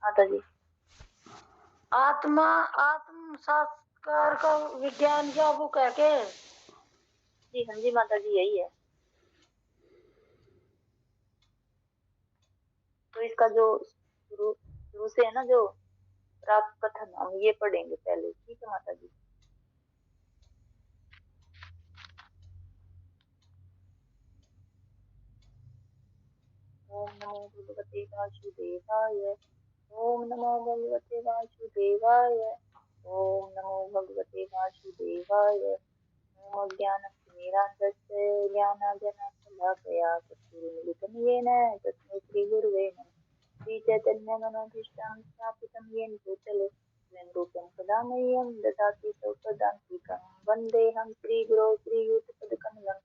माता जी आत्मा आत्म साक्षात्कार का विज्ञान क्या बुक है के? जी हाँ जी माता जी यही है। तो इसका जो शुरू शुरू से है ना जो प्राप्त कथन हम ये पढ़ेंगे पहले, ठीक है माता जी। ओम नमो भगवते वासुदेवाय। ओम नमो भगवते वासुदेवाय। ओम नमो भगवते वासुदेवाय। ओम ज्ञानतिमिरान्धस्य ज्ञानाञ्जनशलाकया चक्षुरुन्मिलितं येन तस्मै श्रीगुरुवे नमः। श्रीचैतन्यमनोभीष्टं स्थापितं येन भूतले स्वयं रूपं सदा मह्यं ददाति सौपदान्तिकं वन्देऽहं श्रीगुरो श्रीयुतपदकमलं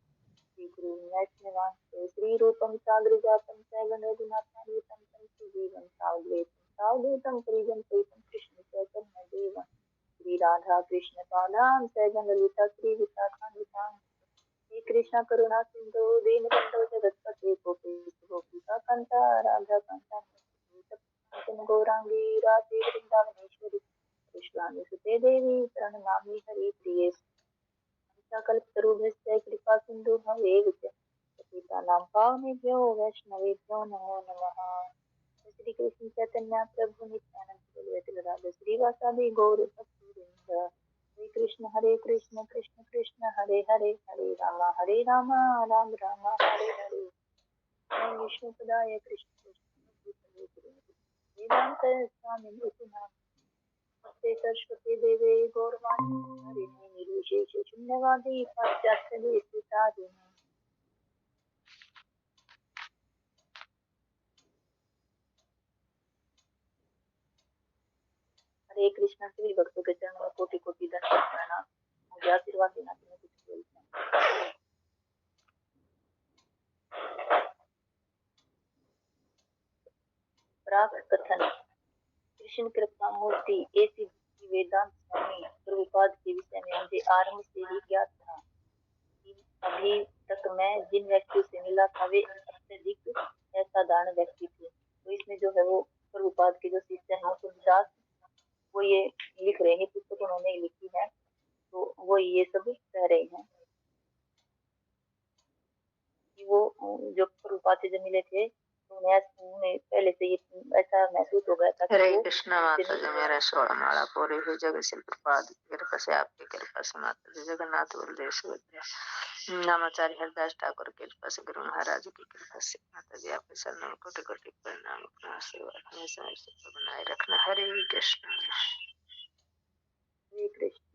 श्रीगुरुं वैष्णवांश्च श्रीरूपं साग्रजातं सैवं रघुनाथान्वितं तं सजीवं सावधूतं परिजं सहितं कृष्णचैतन्यदेवं श्रीराधा कृष्णपादां सैवं ललिता श्रीविशाखान्वितां श्री कृष्ण करुणा सिंधु दीनबंधु जगत्पते गोपीका कांता राधा कांता गौरांगी राधे वृंदावनेश्वरी कृष्णानि सुते देवी प्रणमामि हरि प्रिये कल्पतरुभ्यश्च कृपा सिंधु भवेव च पतितानां पावनेभ्यो वैष्णवेभ्यो नमो नमः। श्री कृष्ण चैतन्य प्रभु नित्यानंद श्रीवासादि गौर भक्तवृंद हरे कृष्ण कृष्ण कृष्ण हरे हरे हरे राम राम राम हरे हरे हरे विष्णुपदाय कृष्ण कृष्ण वेदांत स्वामी नमस्ते सरस्वती देवे गौरवाणी हरिणे निर्विशेष शून्यवादी पाश्चात्य देशितारिणे। हरे कृष्ण सभी भक्तों के चरणों में कोटि कोटि दंडवत प्रणाम। मुझे आशीर्वाद देना कि मैं कुछ बोलता हूँ। प्राग कथन कृष्ण कृपा मूर्ति ऐसी वेदांत स्वामी प्रभुपाद के विषय में मुझे आरंभ से ही ज्ञात था कि अभी तक मैं जिन व्यक्तियों से मिला था वे अत्यधिक असाधारण व्यक्ति थे। तो इसमें जो है वो प्रभुपाद के जो शिष्य हैं तुलसीदास वो ये लिख रहे हैं, पुस्तक उन्होंने लिखी है तो वो ये सब कह रहे हैं कि वो जो प्रभुपाद से जब मिले थे तो उन्हें पहले से ही ऐसा महसूस हो गया था। हरे कृष्ण माता जी मेरा 16 माला पूरी हुई जगह से प्रपाद की कृपा से आपकी कृपा से माता जी जगन्नाथ बलदेव सुभद्रा नामाचार्य हरदास ठाकुर की कृपा से गुरु महाराज की कृपा से माता जी आपके चरणों कोटि कोटि प्रणाम अपना आशीर्वाद हमेशा बनाए रखना। हरे कृष्ण। हरे कृष्ण।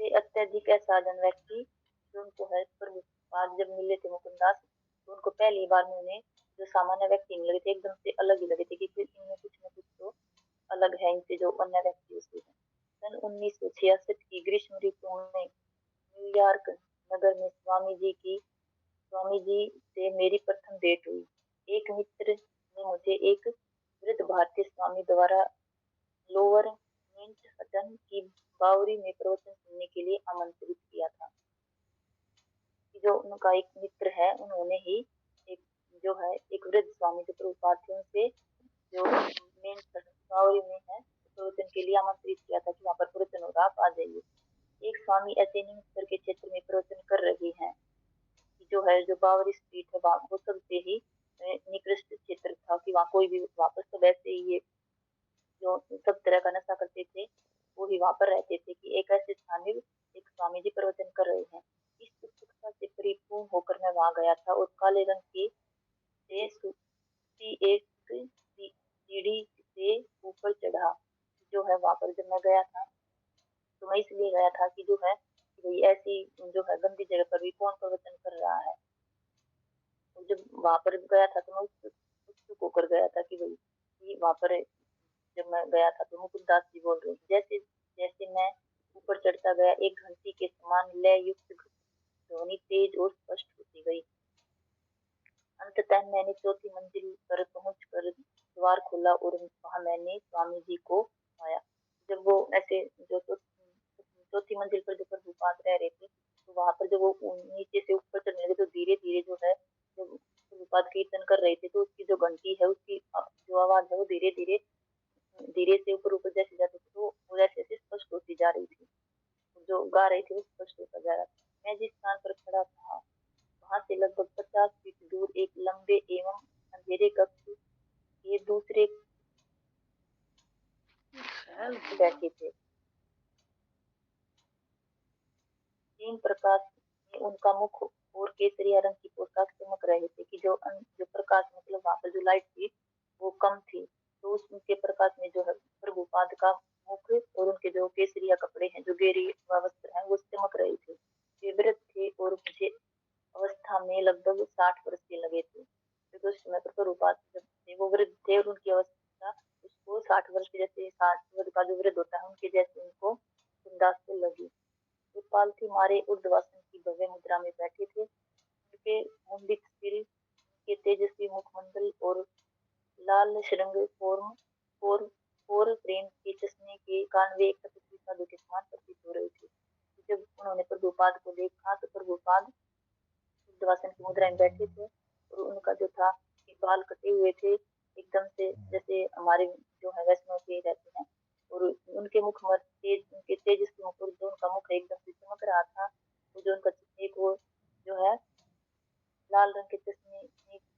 वे अत्यधिक असाधारण व्यक्ति जो उनको है प्रभुपाद जब मिले थे मुकुंदास तो उनको पहली बार में उन्हें जो सामान्य व्यक्ति नहीं लगे थे, एकदम से अलग ही लगे थे कि इनमें कुछ न कुछ तो अलग है इनसे जो अन्य व्यक्ति से है। सन 1966 की ग्रीष्म ऋतु में न्यूयॉर्क नगर में स्वामी जी से मेरी प्रथम भेंट हुई। एक मित्र ने मुझे एक वृद्ध भारतीय स्वामी द्वारा लोअर मैनहट्टन की बावरी में प्रवचन सुनने के लिए आमंत्रित किया था। जो उनका एक मित्र है उन्होंने ही एक जो है एक वृद्ध स्वामी जो प्रभुपाद थे उनसे जो मेन बावरी में है प्रवचन के लिए आमंत्रित किया था कि वहाँ पर प्रवचन होगा आप आ जाइए। एक स्वामी ऐसे निमित्तर के क्षेत्र में प्रवचन कर रहे हैं जो है जो बावरी स्ट्रीट है वहाँ वो सबसे ही निकृष्ट क्षेत्र था कि वहाँ कोई भी वापस तो वैसे ही ये जो सब तरह का नशा करते थे वो भी वहां पर रहते थे कि एक ऐसे स्थान में एक स्वामी जी प्रवचन कर रहे हैं। इस उत्सुकता से परिपूर्ण होकर मैं वहां गया था और काले रंग की से एक सीढ़ी से ऊपर चढ़ा। जो है वहां पर जब मैं गया था तो मैं इसलिए गया था कि जो है भाई ऐसी जो है गंदी जगह पर भी कौन प्रवचन कर रहा है। तो जब वहां पर गया था तो मैं उत्सुक होकर गया था कि भाई वहां पर जब मैं गया था तो मुकुंदास जी बोल रहे जैसे जैसे मैं ऊपर चढ़ता गया एक घंटी के समान लय युक्त ध्वनि तेज और स्पष्ट होती गई। अंततः मैंने चौथी मंजिल पर पहुंचकर द्वार खोला और वहां मैंने स्वामी जी को पाया। जब वो ऐसे जो चौथी मंजिल पर जो प्रभुपाद रह रहे थे तो वहां पर जब वो नीचे से ऊपर चढ़ने लगे तो धीरे धीरे जो है जब प्रभुपाद कीर्तन कर रहे थे तो उसकी जो घंटी है उसकी जो आवाज है वो धीरे धीरे धीरे से ऊपर ऊपर जैसे जाती थी तो वो जैसे जैसे स्पष्ट होती जा रही थी। जो गा रहे थे वो स्पष्ट होता जा रहा था। मैं जिस स्थान पर खड़ा था वहां से लगभग 50 फीट दूर एक लंबे एवं अंधेरे कक्ष के दूसरे बैठे थे। तीन प्रकाश में उनका मुख और केसरिया रंग की पोशाक चमक रहे थे कि जो प्रकाश मतलब वहां पर जो लाइट थी वो कम थी तो उसके प्रकाश में जो है प्रभुपाद का मुख और उनके जो केसरिया कपड़े हैं जो गेरी वस्त्र हैं वो चमक रहे थे। वे वृद्ध थे और मुझे अवस्था में लगभग 60 वर्ष के लगे थे क्योंकि उस समय पर प्रभुपाद जब थे वो वृद्ध थे और उनकी अवस्था उसको 60 वर्ष के जैसे 60 वर्ष का जो वृद्ध होता है उनके जैसे उनको अंदाज से लगी। वे पालथी मारे ऊर्ध्वासन की भव्य मुद्रा में बैठे थे। उनके मुंडित सिर, उनके तेजस्वी मुखमंडल और लाल श्रृंग फोर फोर फ्रेम के चश्मे के कारण वे एक तपस्वी साधु के समान प्रतीत हो रहे थे। जब उन्होंने प्रभुपाद को देखा तो प्रभुपाद ऊर्ध्वासन की मुद्रा में बैठे थे और उनका जो था कि बाल कटे हुए थे एकदम से जैसे हमारे जो है वैष्णव के रहते हैं और उनके मुख में उनके तेजस्वी मुख और जो उनका मुख एकदम से चमक रहा था। वो जो उनका एक वो जो है लाल रंग के चश्मे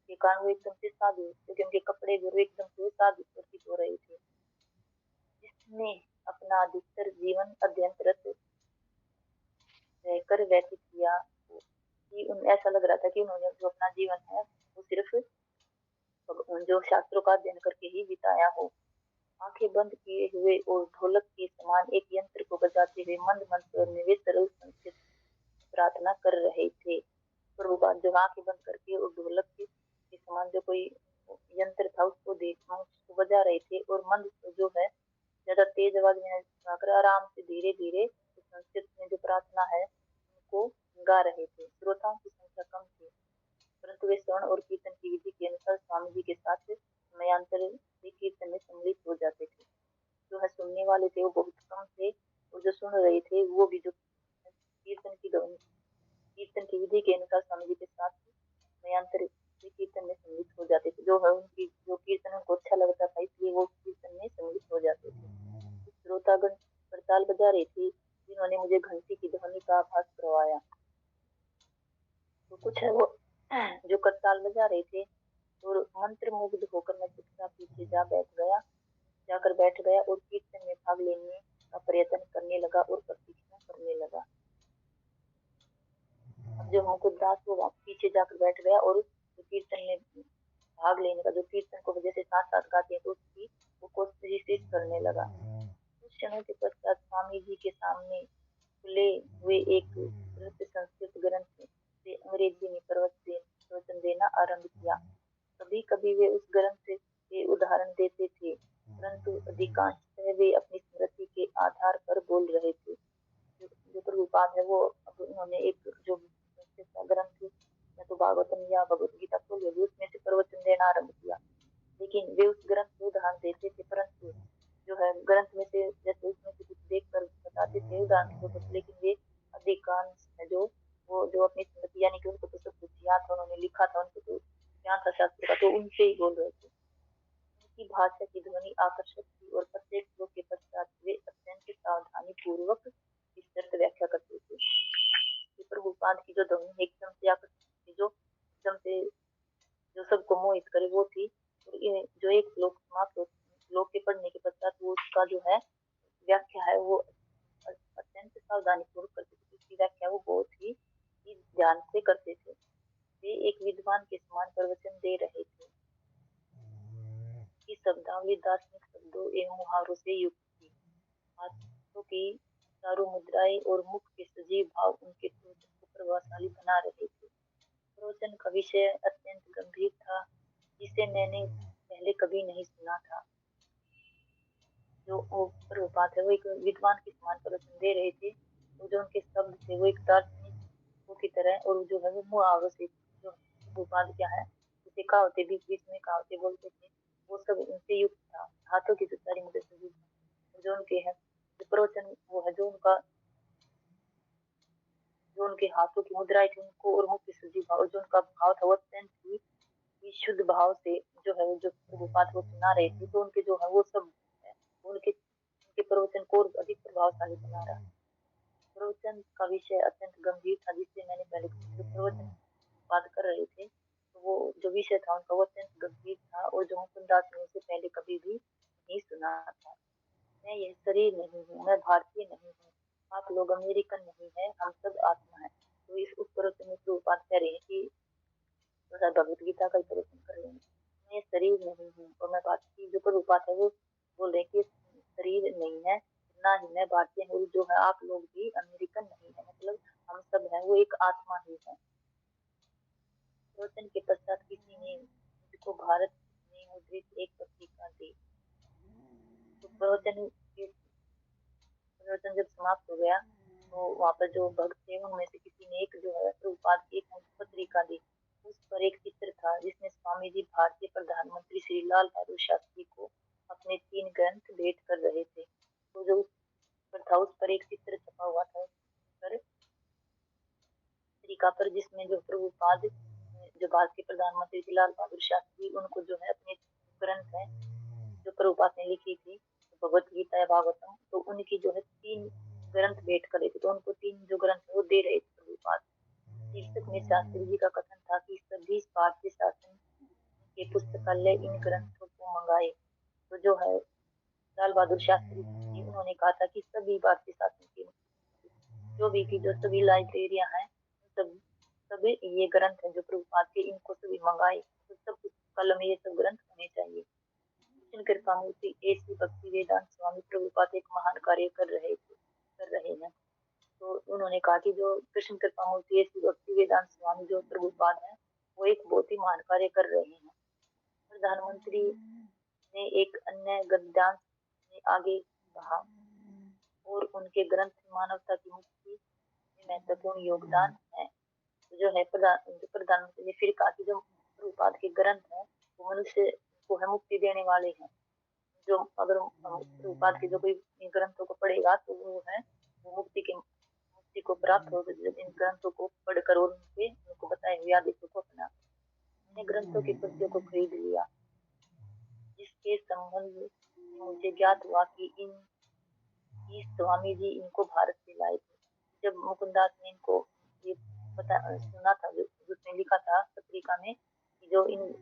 के कारण वो एकदम से साधु क्योंकि उनके कपड़े भी एकदम से साधु प्रतीत हो रहे थे। जिसने अपना अधिकतर जीवन अध्ययनरत रहकर व्यतीत किया कि उन ऐसा लग रहा था कि उन्होंने जो अपना जीवन है वो सिर्फ जो शास्त्रों का अध्ययन करके ही बिताया हो। आंखें बंद किए हुए और ढोलक के समान एक यंत्र को बजाते हुए मंद मंद स्वर में वे सरल संस्कृत प्रार्थना कर रहे थे। प्रभुपाद जो आंखें बंद करके और ढोलक के समान जो कोई यंत्र था उसको देखना उसको बजा रहे थे और मंद जो है ज्यादा तेज आवाज में गाकर आराम से धीरे धीरे संस्कृत में जो प्रार्थना है उनको गा रहे थे। श्रोताओं की संख्या कम थी परंतु वे श्रवण और कीर्तन की विधि के अनुसार स्वामी जी के साथ समयांतर से कीर्तन में सम्मिलित हो जाते थे। जो है सुनने वाले थे वो बहुत कम थे और जो सुन रहे थे वो भी जो कीर्तन की विधि के अनुसार स्वामी जी के साथ समयांतर से कीर्तन में सम्मिलित हो जाते थे। जो है उनकी जो कीर्तन उनको अच्छा लगता था इसलिए वो कीर्तन में सम्मिलित हो जाते थे। श्रोतागण करताल बजा रहे थे जिन्होंने मुझे घंटी की ध्वनि का आभास करवाया। तो कुछ है वो जो करताल बजा रहे थे और मंत्र मुग्ध होकर मैं चुपचाप पीछे जाकर बैठ गया और कीर्तन में भाग लेने का प्रयत्न करने लगा और प्रतीक्षा करने लगा। अब जो मुकुटदास वो पीछे जाकर बैठ गया और कीर्तन में भाग लेने का जो कीर्तन को जैसे साथ साथ गाते हैं तो उसकी वो कोशिश करने लगा। कुछ क्षणों के पश्चात स्वामी जी के सामने खुले हुए एक वृत्त संस्कृत ग्रंथ से अंग्रेजी में प्रवचन देना आरंभ किया। कभी कभी वे उस ग्रंथ के उदाहरण देते थे परंतु अधिकांशतः वे अपनी स्मृति के आधार पर बोल रहे थे। जो प्रभुपाद है वो अब उन्होंने एक जो संस्कृत का ग्रंथ या तो भागवतम या भगवत गीता खोल ली उसमें से प्रवचन देना आरंभ किया। लेकिन वे उस ग्रंथ को उदाहरण देते थे परंतु जो है ग्रंथ में से जैसे उसमें से कुछ देख कर बताते थे उदाहरण के तौर पर लेकिन वे अधिकांश है जो वो जो अपनी स्मृति यानी कि उनको तो सब कुछ याद था उन्होंने लिखा था उनको तो ज्ञान था शास्त्र का तो उनसे ही बोल रहे थे। उनकी भाषा की ध्वनि आकर्षक थी और प्रत्येक श्लोक के पश्चात वे अत्यंत सावधानी पूर्वक इस शर्त व्याख्या करते थे। प्रभुपाद की जो ध्वनि एकदम से आकर्षक थी जो एकदम से जो सबको मोहित करे वो थी और जो एक श्लोक समाप्त श्लोक के पढ़ने के पश्चात वो उसका जो है व्याख्या है वो अत्यंत सावधानी पूर्वक करते थे। उसकी व्याख्या वो बहुत ही ध्यान से करते थे। वे एक विद्वान के समान प्रवचन दे रहे थे। की शब्दावली दार्शनिक शब्दों एवं मुहावरों से युक्त थी। हाथों की चारों मुद्राएं और मुख के सजीव भाव उनके प्रवचन को प्रभावशाली बना रहे थे। प्रवचन का विषय अत्यंत गंभीर था जिसे मैंने पहले कभी नहीं सुना था। जो प्रभुपाद है वो एक विद्वान के समान प्रवचन दे रहे थे और जो उनके शब्द थे वो एक दार्शनिक की तरह और जो है वो मुहावरों से जो प्रभुपाद क्या है जैसे कहावतें बीच बीच में कहावतें बोलते थे वो सब उनसे युक्त था। हाथों की जो सारी मुद्रा से जो उनके है जो प्रवचन वो है जो उनके हाथों की मुद्राएं थी उनको और मुख की सजीव और जो उनका भाव था वो अत्यंत ही जो प्रभुपाद वो सुना रहे थे, तो उनके जो है वो सब उनके उनके प्रवचन को और अधिक प्रभावशाली बना रहा। प्रवचन का विषय अत्यंत गंभीर था, जिससे मैंने पहले जो प्रवचन बात कर रहे थे, तो वो जो विषय था उनका वो अत्यंत गंभीर था, और जो मुकुंदास ने उसे पहले कभी भी नहीं सुना था। मैं यह शरीर नहीं हूँ, मैं भारतीय नहीं हूँ, आप लोग अमेरिकन नहीं है, हम सब आत्मा है। तो इस उस प्रवचन में प्रभुपाद कह रहे हैं कि भगवत गीता का प्रवचन कर रहे हैं, मैं शरीर नहीं हूँ, और मैं भारतीय जो प्रभुपाद है वो बोल रहे हैं कि शरीर नहीं है, ना ही मैं भारतीय हूँ, जो है आप लोग भी अमेरिकन नहीं है, मतलब हम सब है वो एक आत्मा ही है। प्रवचन के पश्चात किसी ने मुझको भारत में मुद्रित एक पत्रिका दी। तो प्रवचन जब समाप्त हो गया, तो वहाँ पर जो भक्त थे उनमें से किसी ने एक जो है प्रभुपाद की एक पत्रिका दी। उस पर एक चित्र था, जिसमें स्वामी जी भारतीय प्रधानमंत्री श्री लाल बहादुर शास्त्री को अपने 3 ग्रंथ भेंट कर रहे थे। तो जो उस पर था, उस पर एक चित्र छपा हुआ था पर पत्रिका पर, जिसमें जो प्रभुपाद जो भारतीय प्रधानमंत्री श्री लाल बहादुर शास्त्री उनको जो है अपने ग्रंथ है जो प्रभुपाद ने लिखी थी, भगवत गीता या भागवतम, तो उनकी जो है 3 ग्रंथ भेंट करे थे। तो उनको 3 जो ग्रंथ वो दे रहे थे प्रभुपाद। शीर्षक में शास्त्री जी का कथन था कि सभी भारतीय शासन के पुस्तकालय इन ग्रंथों को मंगाए। तो जो है लाल बहादुर शास्त्री जी उन्होंने कहा था कि सभी भारतीय शासन के जो भी की जो सभी लाइब्रेरियां हैं, सब सभी ये ग्रंथ हैं जो प्रभुपाद के, इनको सभी मंगाए। तो सब पुस्तकालय में ये सब ग्रंथ होने चाहिए। कृष्ण कृपा मूर्ति ऐसी भक्ति वेदांत स्वामी प्रभुपाद एक महान कार्य कर रहे हैं। तो उन्होंने कहा कि जो कृष्ण कृपा मूर्ति ऐसी भक्ति वेदांत स्वामी जो प्रभुपाद है, वो एक बहुत ही महान कार्य कर रहे हैं। प्रधानमंत्री ने एक अन्य गद्यांश में आगे कहा, और उनके ग्रंथ मानवता की मुक्ति में महत्वपूर्ण योगदान है। तो जो है प्रधानमंत्री ने फिर कहा कि जो प्रभुपाद के ग्रंथ है वो मनुष्य को है मुक्ति देने वाले हैं। जो अगर प्रभुपाद के जो कोई इन ग्रंथों को पढ़ेगा तो वो है वो मुक्ति को प्राप्त होगा, जब इन ग्रंथों को पढ़कर और उनको बताए हुए आदेशों को अपना। मैंने ग्रंथों की प्रतियों को खरीद लिया, जिसके संबंध में मुझे ज्ञात हुआ कि स्वामी जी इनको भारत से लाए थे। जब मुकुंदास ने इनको ये सुना था, जिसने लिखा था पत्रिका में कि जो इन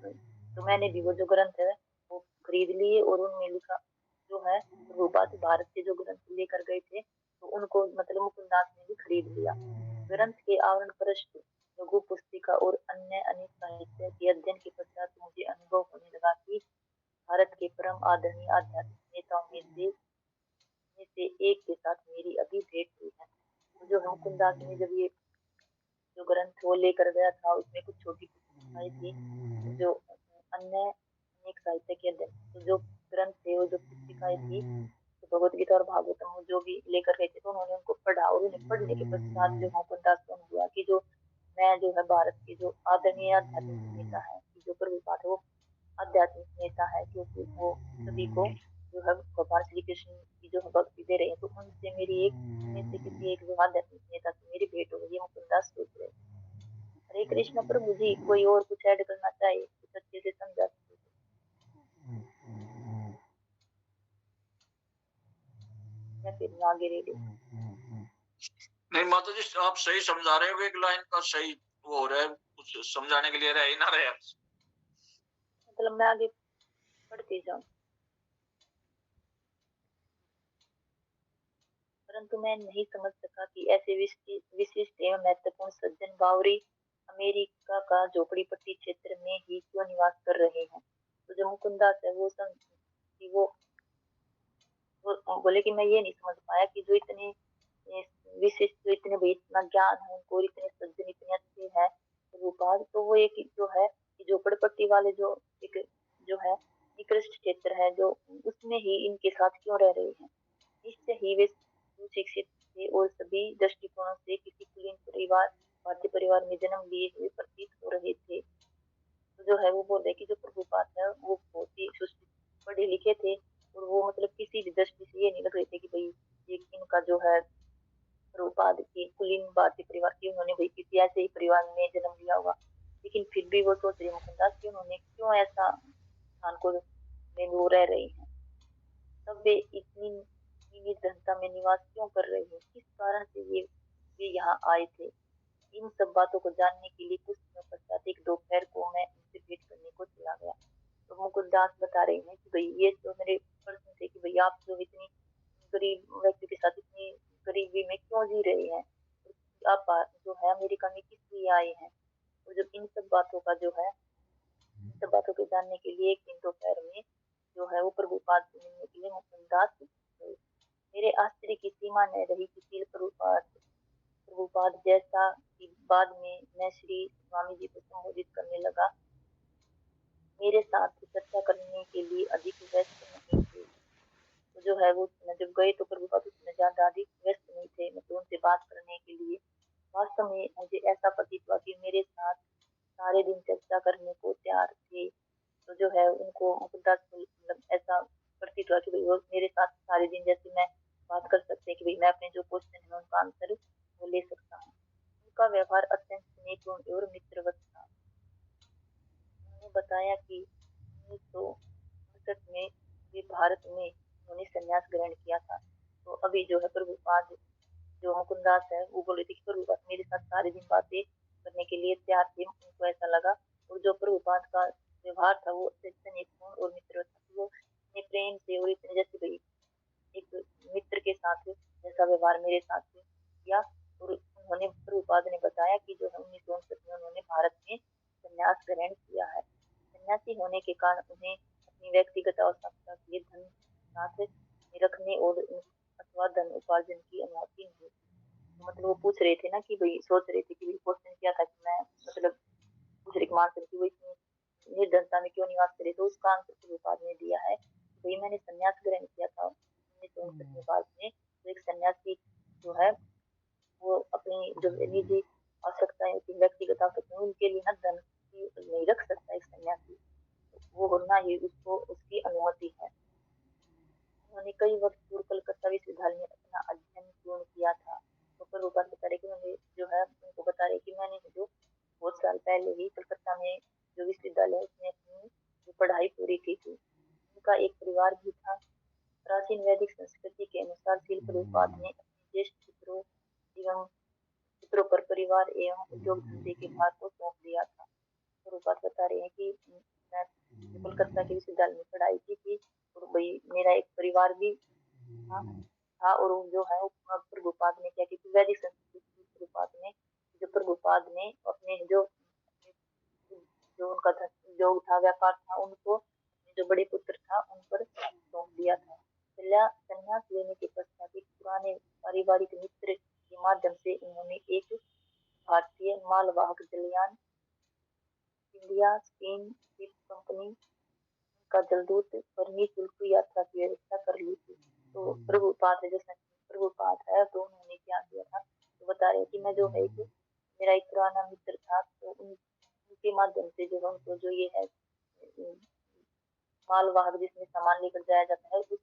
तो मैंने भी वो जो ग्रंथ है वो खरीद लिए, और उनमें लिखा जो है प्रभुपाद भारत से जो ग्रंथ लेकर गए थे, तो उनको मतलब मुकुंदास ने भी खरीद लिया। ग्रंथ के आवरण पृष्ठ, लघु पुस्तिका और अन्य अनेक साहित्य के अध्ययन के पश्चात मुझे अनुभव होने लगा कि भारत के परम आदरणीय आध्यात्मिक नेताओं में से एक के साथ मेरी अभी भेंट हुई है। तो जो मुकुंदास ने जब ये जो ग्रंथ वो लेकर गया था, उसमें कुछ छोटी पुस्तिकाएं थी, जो अन्य अनेक साहित्य के अध्ययन, तो जो ग्रंथ थे वो जो पुस्तिकाएं थी, तो भगवत गीता और भागवतम जो भी लेकर गए थे, तो उन्होंने उनको पढ़ा, और उन्हें पढ़ने के पश्चात जो मुकुंदास को हुआ कि जो मैं जो है भारत के जो आदरणीय आध्यात्मिक नेता है, जो प्रभुपाद है वो आध्यात्मिक नेता है, क्योंकि वो सभी को जो है भगवान श्री कृष्ण की जो है भक्ति दे रहे हैं, तो उनसे मेरी एक उनमें से किसी एक जो आध्यात्मिक नेता से मेरी भेंट हो गई, ये मुकुंदास सोच रहे। हरे कृष्ण प्रभु जी, कोई और कुछ ऐड करना चाहे कुछ अच्छे से समझा सकते या फिर मैं आगे रेडी। नहीं माता जी, आप सही समझा रहे हो, एक लाइन का सही वो हो रहा है, कुछ समझाने के लिए रह ही ना रहे। मतलब मैं आगे पढ़ती जाऊं, परंतु मैं नहीं समझ सका कि ऐसे विशिष्ट एवं महत्वपूर्ण सज्जन बावरी अमेरिका का झोपड़ी पट्टी क्षेत्र में ही क्यों निवास कर रहे हैं। तो जो मुकुंदास है वो बोले कि मैं ये नहीं समझ पाया कि जो इतने विशिष्ट, जो इतने भाई इतना ज्ञान है उनको, इतने सज्जन इतने अच्छे हैं रूपाल, तो वो एक जो है झोपड़पट्टी वाले जो एक जो है निकृष्ट क्षेत्र है, जो उसमें ही इनके साथ क्यों रह रहे हैं। निश्चय ही वे सुशिक्षित थे और सभी दृष्टिकोणों से किसी कुलीन परिवार भारतीय परिवार में जन्म लिए हुए प्रतीत हो रहे थे। तो जो है वो बोल रहे कि जो प्रभुपाद है वो बहुत ही पढ़े लिखे थे, और वो मतलब किसी भी दृष्टि से ये नहीं लग रहे थे कि भाई ये इनका जो है प्रभुपाद की कुलीन भारतीय परिवार की, उन्होंने भाई किसी ऐसे ही परिवार में जन्म लिया होगा। लेकिन फिर भी वो सोच रहे मुकुंदास कि उन्होंने क्यों ऐसा स्थान ठाकुर में वो रह रही हैं। तब वे इतनी निर्धनता में निवास क्यों कर रहे हैं, किस कारण से वे यहाँ आए थे। इन सब बातों को जानने के लिए कुछ दिनों पश्चात एक दोपहर को मैं उनसे भेंट करने को चला गया। तो मुकुंदास बता रहे हैं कि भाई ये तो मेरे प्रश्न थे कि भाई आप जो इतनी गरीब व्यक्ति के साथ इतनी गरीबी में क्यों जी रहे हैं, आप जो है अमेरिका में किस लिए आए हैं। और जब इन सब बातों का जो है इन सब बातों को जानने के लिए एक दिन दोपहर में जो है वो प्रभुपाद से मिलने के लिए मुकुंदास गए। मेरे आश्चर्य की सीमा न रही कि शील प्रभुपाद जैसा कि बाद में मैं श्री स्वामी जी को संबोधित करने लगा, मेरे साथ चर्चा करने के लिए अधिक व्यस्त नहीं थे। तो जो है वो जब गए तो प्रभुपाद उसमें ज्यादा अधिक व्यस्त नहीं थे, मतलब उनसे बात करने के लिए। वास्तव में मुझे ऐसा प्रतीत हुआ कि मेरे साथ सारे दिन चर्चा करने को तैयार थे। तो जो है उनको मुकुंदास को मतलब ऐसा प्रतीत हुआ कि भाई वो मेरे साथ सारे दिन जैसे मैं बात कर सकते हैं कि भाई मैं अपने जो क्वेश्चन है उनका आंसर वो ले सकता हूँ। उनका व्यवहार अत्यंत स्नेहपूर्ण और मित्रवत था। उन्होंने बताया कि 1969 में वे भारत में उन्होंने संन्यास ग्रहण किया था। तो अभी जो है प्रभुपाद जो मुकुंदास है वो बोले थे कि प्रभुपाद मेरे साथ सारे दिन बातें करने के लिए तैयार थे, उनको ऐसा लगा। और जो प्रभुपाद का व्यवहार था वो अत्यंत स्नेहपूर्ण और मित्र था। वो इतने प्रेम से और इतने जैसे भाई एक मित्र के साथ जैसा व्यवहार मेरे साथ किया। और उन्होंने प्रभुपाद ने बताया कि जो है 1969 में उन्होंने भारत में संन्यास ग्रहण किया है। सन्यासी होने के कारण उन्हें अपनी व्यक्तिगत आवश्यकता के लिए धन साथ में रखने और अथवा धन उपार्जन की अनुमति नहीं। मतलब वो पूछ रहे थे ना कि भाई सोच रहे थे कि भाई क्वेश्चन किया था कि मैं मतलब पूछ रहे मान सकती वो इतनी निर्धनता में क्यों निवास करे, तो उसका आंसर प्रभुपाद ने दिया है। भाई मैंने संन्यास ग्रहण किया था 1969 में भारत में। तो एक सन्यासी जो है वो अपनी जो निजी आवश्यकताएं होती व्यक्तिगत आवश्यकताएं उनके लिए ना धन की नहीं रख सकता एक सन्यासी, वो होना ही उसको उसकी अनुमति है। उन्होंने कई वर्ष पूर्व कलकत्ता विश्वविद्यालय में अपना अध्ययन पूर्ण किया था। तो प्रभुपाद बता रहे कि उन्होंने जो है उनको बता रहे कि मैंने जो बहुत साल पहले ही कलकत्ता में जो विश्वविद्यालय है उसमें अपनी जो पढ़ाई पूरी की थी। उनका एक परिवार भी था। प्राचीन वैदिक संस्कृति के अनुसार शील प्रभुपाद ने अपने ज्येष्ठ पुत्रों पर परिवार एवं उद्योग धंधे के भार को सौंप दिया था। प्रभुपाद बता रहे हैं कि मैं कोलकाता के विश्वविद्यालय में पढ़ाई की थी और भाई मेरा एक परिवार भी था और जो है प्रभुपाद ने क्या की थी वैदिक संस्कृति प्रभुपाद ने अपने जो जो उनका उद्योग था व्यापार था उनको जो बड़े पुत्र था उन पर सौंप दिया था। संन्यास लेने के पश्चात एक पुराने पारिवारिक मित्र के माध्यम से उन्होंने एक भारतीय मालवाहक जलयान इंडिया स्टीम शिप कंपनी का जलदूत पर निःशुल्क यात्रा की व्यवस्था कर ली थी। तो प्रभुपाद है तो उन्होंने क्या किया था, तो बता रहे कि मैं जो है कि मेरा एक पुराना मित्र था तो उनके माध्यम से जो उनको जो ये है मालवाहक जिसमें सामान लेकर जाया जाता है उस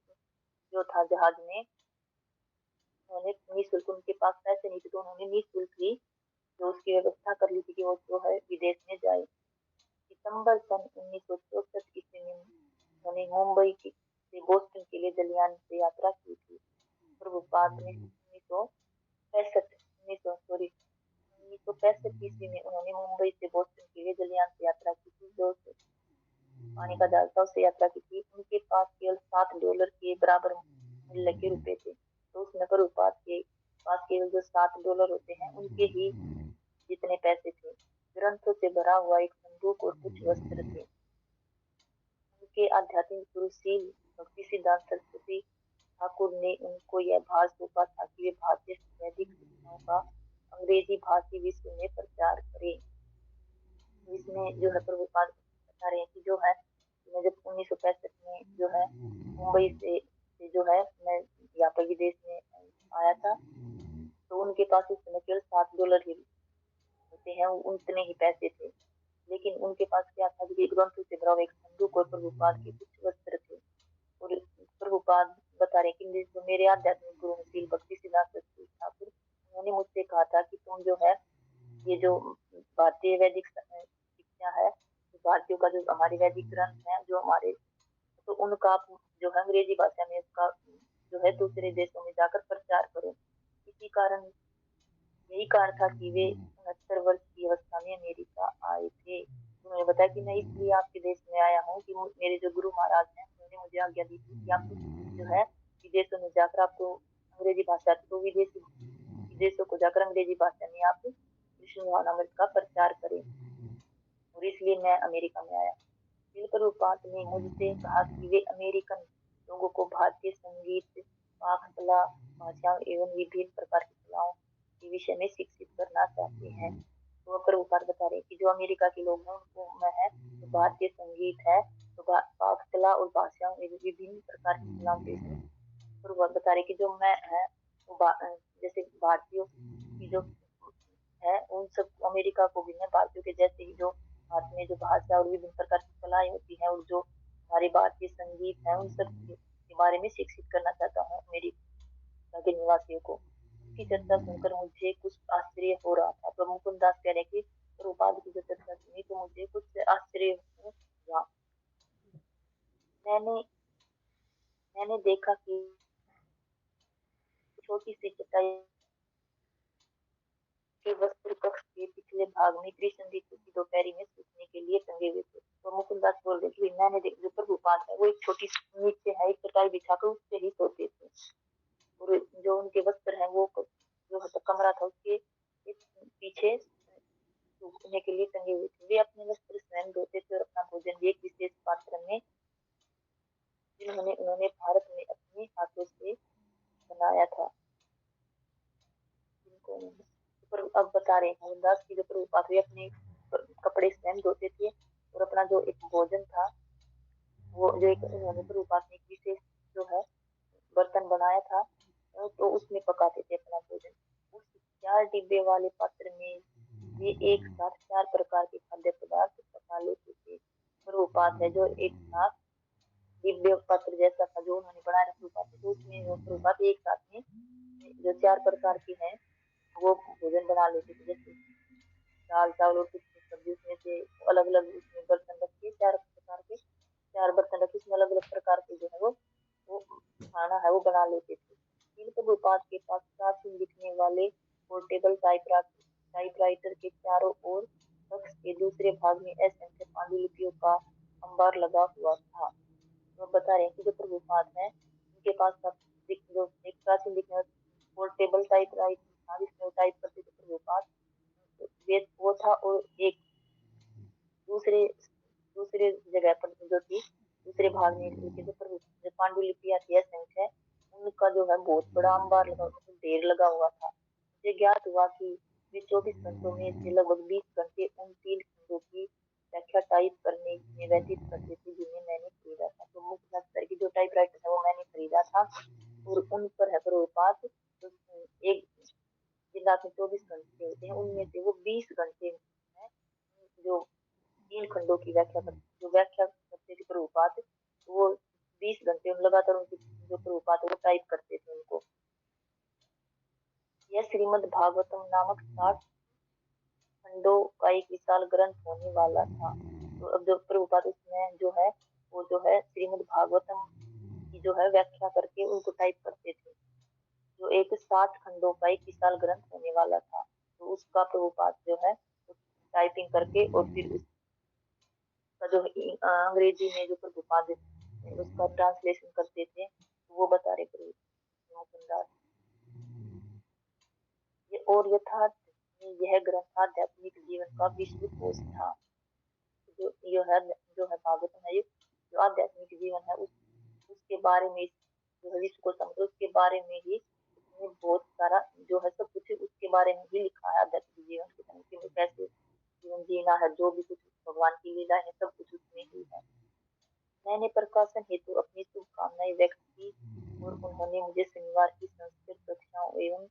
जो था जहाज में उन्होंने निःशुल्क, उनके पास पैसे नहीं थे तो उन्होंने निःशुल्क ही जो उसकी व्यवस्था कर ली थी कि वो जो है विदेश में जाए। सितंबर सन 1964 ईस्वी में उन्होंने मुंबई से बोस्टन के लिए जलयान से यात्रा की थी। प्रभुपाद ने 1965 ईस्वी में उन्होंने मुंबई से बोस्टन के लिए जलयान से यात्रा की थी, जो पानी का जहाज था उससे यात्रा की थी। उनके पास केवल $7 के बराबर मूल्य के रुपए थे। तो उसमें प्रभुपाद के पास केवल जो $7 होते हैं उनके ही जितने पैसे थे। ग्रंथों से भरा हुआ एक संदूक और कुछ वस्त्र थे। उनके आध्यात्मिक गुरु शील भक्ति सिद्धांत सरस्वती ठाकुर ने उनको यह भार सौंपा था कि वे भारतीय वैदिक शिक्षाओं का अंग्रेजी भाषी विश्व में प्रचार करें। इसमें जो है प्रभुपाद बता रहे हैं कि जो है मैं जब 1965 में जो है मुंबई से जो है मैं यहाँ पर विदेश में आया था तो उनके पास उस समय केवल $7 ही होते हैं, उतने ही पैसे थे। लेकिन उनके पास क्या था कि ग्रंथों से भरा एक संदूक और प्रभुपाद के कुछ वस्त्र थे। और प्रभुपाद बता रहे कि जो मेरे आध्यात्मिक गुरु शील भक्ति सिद्धांत सरस्वती ठाकुर उन्होंने मुझसे कहा था कि तुम जो है ये जो भारतीय वैदिक शिक्षा है, भारतीयों का जो हमारे वैदिक ग्रंथ है जो हमारे उनका आप जो है अंग्रेजी भाषा में उसका जो है दूसरे देशों में जाकर प्रचार करो। इसी कारण यही कारण था कि वे 69 वर्ष की अवस्था में अमेरिका आए थे। उन्होंने बताया कि मैं इसलिए आपके देश में आया हूँ कि मेरे जो गुरु महाराज हैं उन्होंने मुझे आज्ञा दी थी कि आप जो है विदेशों में जाकर आपको अंग्रेजी भाषा तो विदेशों को जाकर अंग्रेजी भाषा में आप कृष्ण भगवान अमृत का प्रचार करें, और इसलिए मैं अमेरिका में आया। शिल प्रभुपाद ने मुझसे कहा कि वे अमेरिकन लोगों को भारतीय संगीत, पाक कला, भाषाओं एवं विभिन्न प्रकार की कलाओं के विषय में शिक्षित करना चाहते हैं। तो प्रभुपाद बता रहे हैं कि जो अमेरिका के लोग हैं उनको मैं है तो भारतीय संगीत है, तो पाक कला और भाषाओं एवं विभिन्न प्रकार की कलाओं के विषय में प्रभुपाद बता रहे कि जो मैं है वो जैसे भारतीयों की जो है उन सब अमेरिका को भी मैं भारतीयों के जैसे ही जो भारत में जो भाषा और विभिन्न प्रकार की कलाएं होती हैं और जो हमारे भारतीय संगीत है उन सब के बारे में शिक्षित करना चाहता हूँ अमेरिका के निवासियों को। उनकी चर्चा सुनकर मुझे कुछ आश्चर्य हो रहा था। तो मुकुंद दास कह रहे कि प्रभुपाद की जो चर्चा सुनी तो मुझे कुछ आश्चर्य हुआ। मैंने मैंने देखा कि छोटी सी चटाई के वस्त्र कक्ष के पिछले भाग में कृष्ण ऋतु की दोपहरी में सूखने के लिए टंगे हुए थे। तो मुकुंदास बोल रहे कि मैंने जो प्रभुपाद है वो एक छोटी नीचे है एक चटाई बिछाकर उस पे ही सोते थे, और जो उनके वस्त्र है वो जो कमरा था उसके पीछे सूखने के लिए टंगे हुए थे। वे अपने वस्त्र स्वयं धोते थे और अपना भोजन भी एक विशेष पात्र में जिन्होंने उन्होंने भारत में अपने हाथों से बनाया था। पर अब बता रहे हैं मोहनदास की जो प्रभुपाद वे अपने कपड़े स्वयं धोते थे और अपना जो एक भोजन था वो जो एक उन्होंने प्रभुपाद ने विशेष जो है बर्तन बनाया था तो उसमें पकाते थे अपना भोजन। उस 4 डिब्बे वाले पात्र में वे एक साथ 4 प्रकार के खाद्य पदार्थ पका लेते थे। प्रभुपाद है जो एक साथ दिव्य पात्र जैसा था जो उन्होंने बनाया प्रभुपाद तो उसमें वो प्रभुपाद एक साथ में जो 4 प्रकार के हैं वो भोजन बना लेते थे, जैसे दाल चावल और कुछ सब्जी उसमें से अलग अलग उसमें बर्तन रखे 4 प्रकार के 4 बर्तन रखे उसमें अलग अलग प्रकार के जो है वो खाना है वो बना लेते थे। इन प्रभुपाद के पास प्राचीन दिखने वाले पोर्टेबल टाइपराइटर के चारों ओर कक्ष के दूसरे भाग में असंख्य पांडुलिपियों का अंबार लगा हुआ था। तो बता रहे हैं कि जो प्रभुपाद है उनके पास जो एक प्राचीन दिखने वाला पोर्टेबल टाइपराइटर था जिसमें टाइप करते थे प्रभुपाद वो था, और एक दूसरे दूसरे जगह पर जो थी दूसरे भाग में लिखे जो पांडुलिपियां थी असंख्य उनका जो है बहुत बड़ा अंबार लगा ढेर लगा हुआ था। मुझे ज्ञात हुआ कि वे 24 घंटों में से लगभग 20 घंटे उन 3 खंडों की व्याख्या टाइप करने में व्यतीत करते थे जिन्हें मैंने खरीदा था। तो मुख्य स्तर की जो टाइपराइटर है वो मैंने खरीदा था और उन पर है प्रभुपाद एक दिन रात में 24 घंटे होते हैं उनमें से वो 20 घंटे है जो 3 खंडों की व्याख्या करते थे प्रभुपाद वो 20 घंटे लगातार उनकी जो प्रभुपाद वो टाइप करते थे उनको। यह श्रीमद् भागवतम नामक 60 खंडों का एक विशाल ग्रंथ होने वाला था। तो अब जो प्रभुपाद उसमें जो है वो जो है श्रीमद् भागवतम की जो है व्याख्या करके उनको टाइप करते थे, जो एक 60 खंडों का एक विशाल ग्रंथ होने वाला था। तो उसका प्रभुपाद जो है टाइपिंग करके और फिर उसका जो अंग्रेजी में जो प्रभुपाद उसका ट्रांसलेशन करते थे वो बता रहे प्रभुपाद। और यथार्थ में यह ग्रंथ आध्यात्मिक जीवन का विश्व कोश था। जो है भागवतम है जो आध्यात्मिक जीवन है उसके बारे में जो विश्व को समझो उसके बारे में ही उसमें बहुत सारा जो है सब कुछ उसके बारे में ही लिखा है। आध्यात्मिक जीवन के तरीके में कैसे जीवन जीना है जो भी कुछ भगवान की लीला है सब कुछ उसमें ही है। मैंने प्रकाशन हेतु अपनी शुभकामनाएं व्यक्त की और उन्होंने मुझे शनिवार की संस्कृत कक्षाओं एवं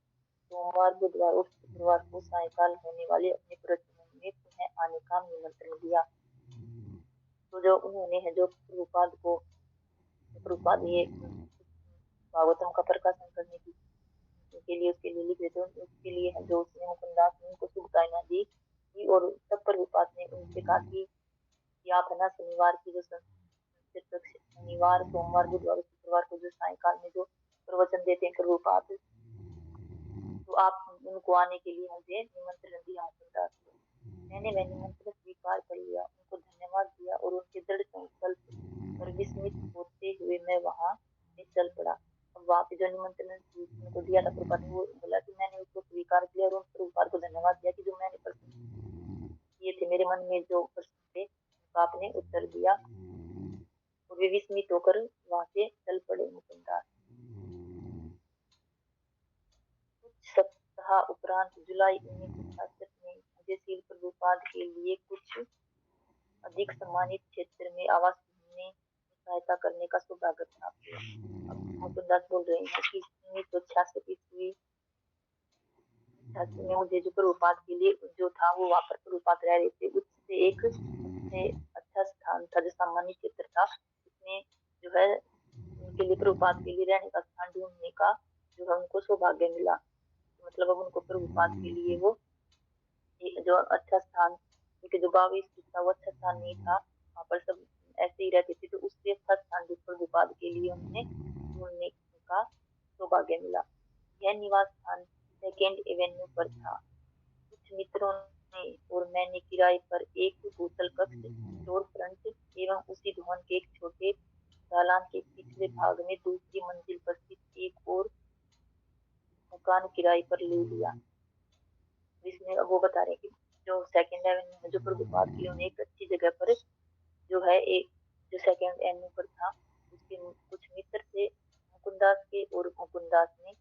सोमवार बुधवार और शुक्रवार को सायकाल होने वाले अपने प्रवचनों में पुनः आने का निमंत्रण दिया। तो जो उन्होंने है जो प्रभुपाद ये भागवतम का प्रकाशन करने के लिए उसके लिए लिख देते उसके लिए है जो उसने मुकुंदास ने उनको शुभकामनाएं दी और तब प्रभुपाद ने उनसे कहा कि आप है ना शनिवार की जो शनिवार शनिवार, सोमवार, बुधवार और शुक्रवार को जो सायंकाल में जो प्रवचन देते हैं प्रभुपाद, तो आप उनको आने के लिए मुझे निमंत्रण दिया मुकुंदास को। मैंने वह निमंत्रण स्वीकार कर लिया, उनको धन्यवाद दिया और उनके दृढ़ संकल्प और विस्मित होते हुए मैं वहां से चल पड़ा। अब वहां पे जो निमंत्रण उनको दिया था प्रभुपाद ने, वो बोला कि मैंने उसको स्वीकार किया और उन प्रभुपाद को धन्यवाद दिया कि जो मैंने प्रश्न किए थे, मेरे मन में जो प्रश्न थे उनका आपने उत्तर दिया, और वे विस्मित होकर वहां से चल पड़े मुकुंदास। कुछ सप्ताह उपरांत जुलाई 1966 में मुझे श्री प्रभुपाद के लिए कुछ अधिक सम्मानित क्षेत्र में आवास ढूंढने में सहायता करने का सौभाग्य प्राप्त हुआ। अब मुकुंदास बोल रहे हैं कि 1966 ईस्वी में मुझे जो प्रभुपाद के लिए जो था वो वहां पर प्रभुपाद रह रहे थे, उससे एक अच्छा स्थान था, जो सामान्य क्षेत्र था, उसमें जो है उनके लिए प्रभुपाद के लिए रहने का स्थान ढूंढने का जो है उनको सौभाग्य मिला। मतलब अब उनको प्रभुपाद के लिए वो एक जो अच्छा स्थान, क्योंकि जो गाँव स्थित था वो अच्छा स्थान नहीं था, वहाँ पर सब ऐसे ही रहते थे, तो उससे अच्छा स्थान जो प्रभुपाद के लिए उन्हें ढूंढने का सौभाग्य मिला। यह निवास स्थान सेकेंड एवेन्यू पर था। कुछ मित्रों ने और मैंने किराए पर एक भूतल कक्ष, स्टोर फ्रंट एवं उसी भवन के एक छोटे दालान के पिछले भाग में दूसरी मंजिल पर स्थित एक और मकान किराए पर ले लिया, जिसमें अब वो बता रहे हैं कि जो सेकेंड एवेन्यू में जो प्रभुपाद के लिए उन्हें एक अच्छी जगह पर जो है एक जो सेकेंड एवेन्यू पर था, उसके कुछ मित्र थे मुकुंदास के, और मुकुंदास ने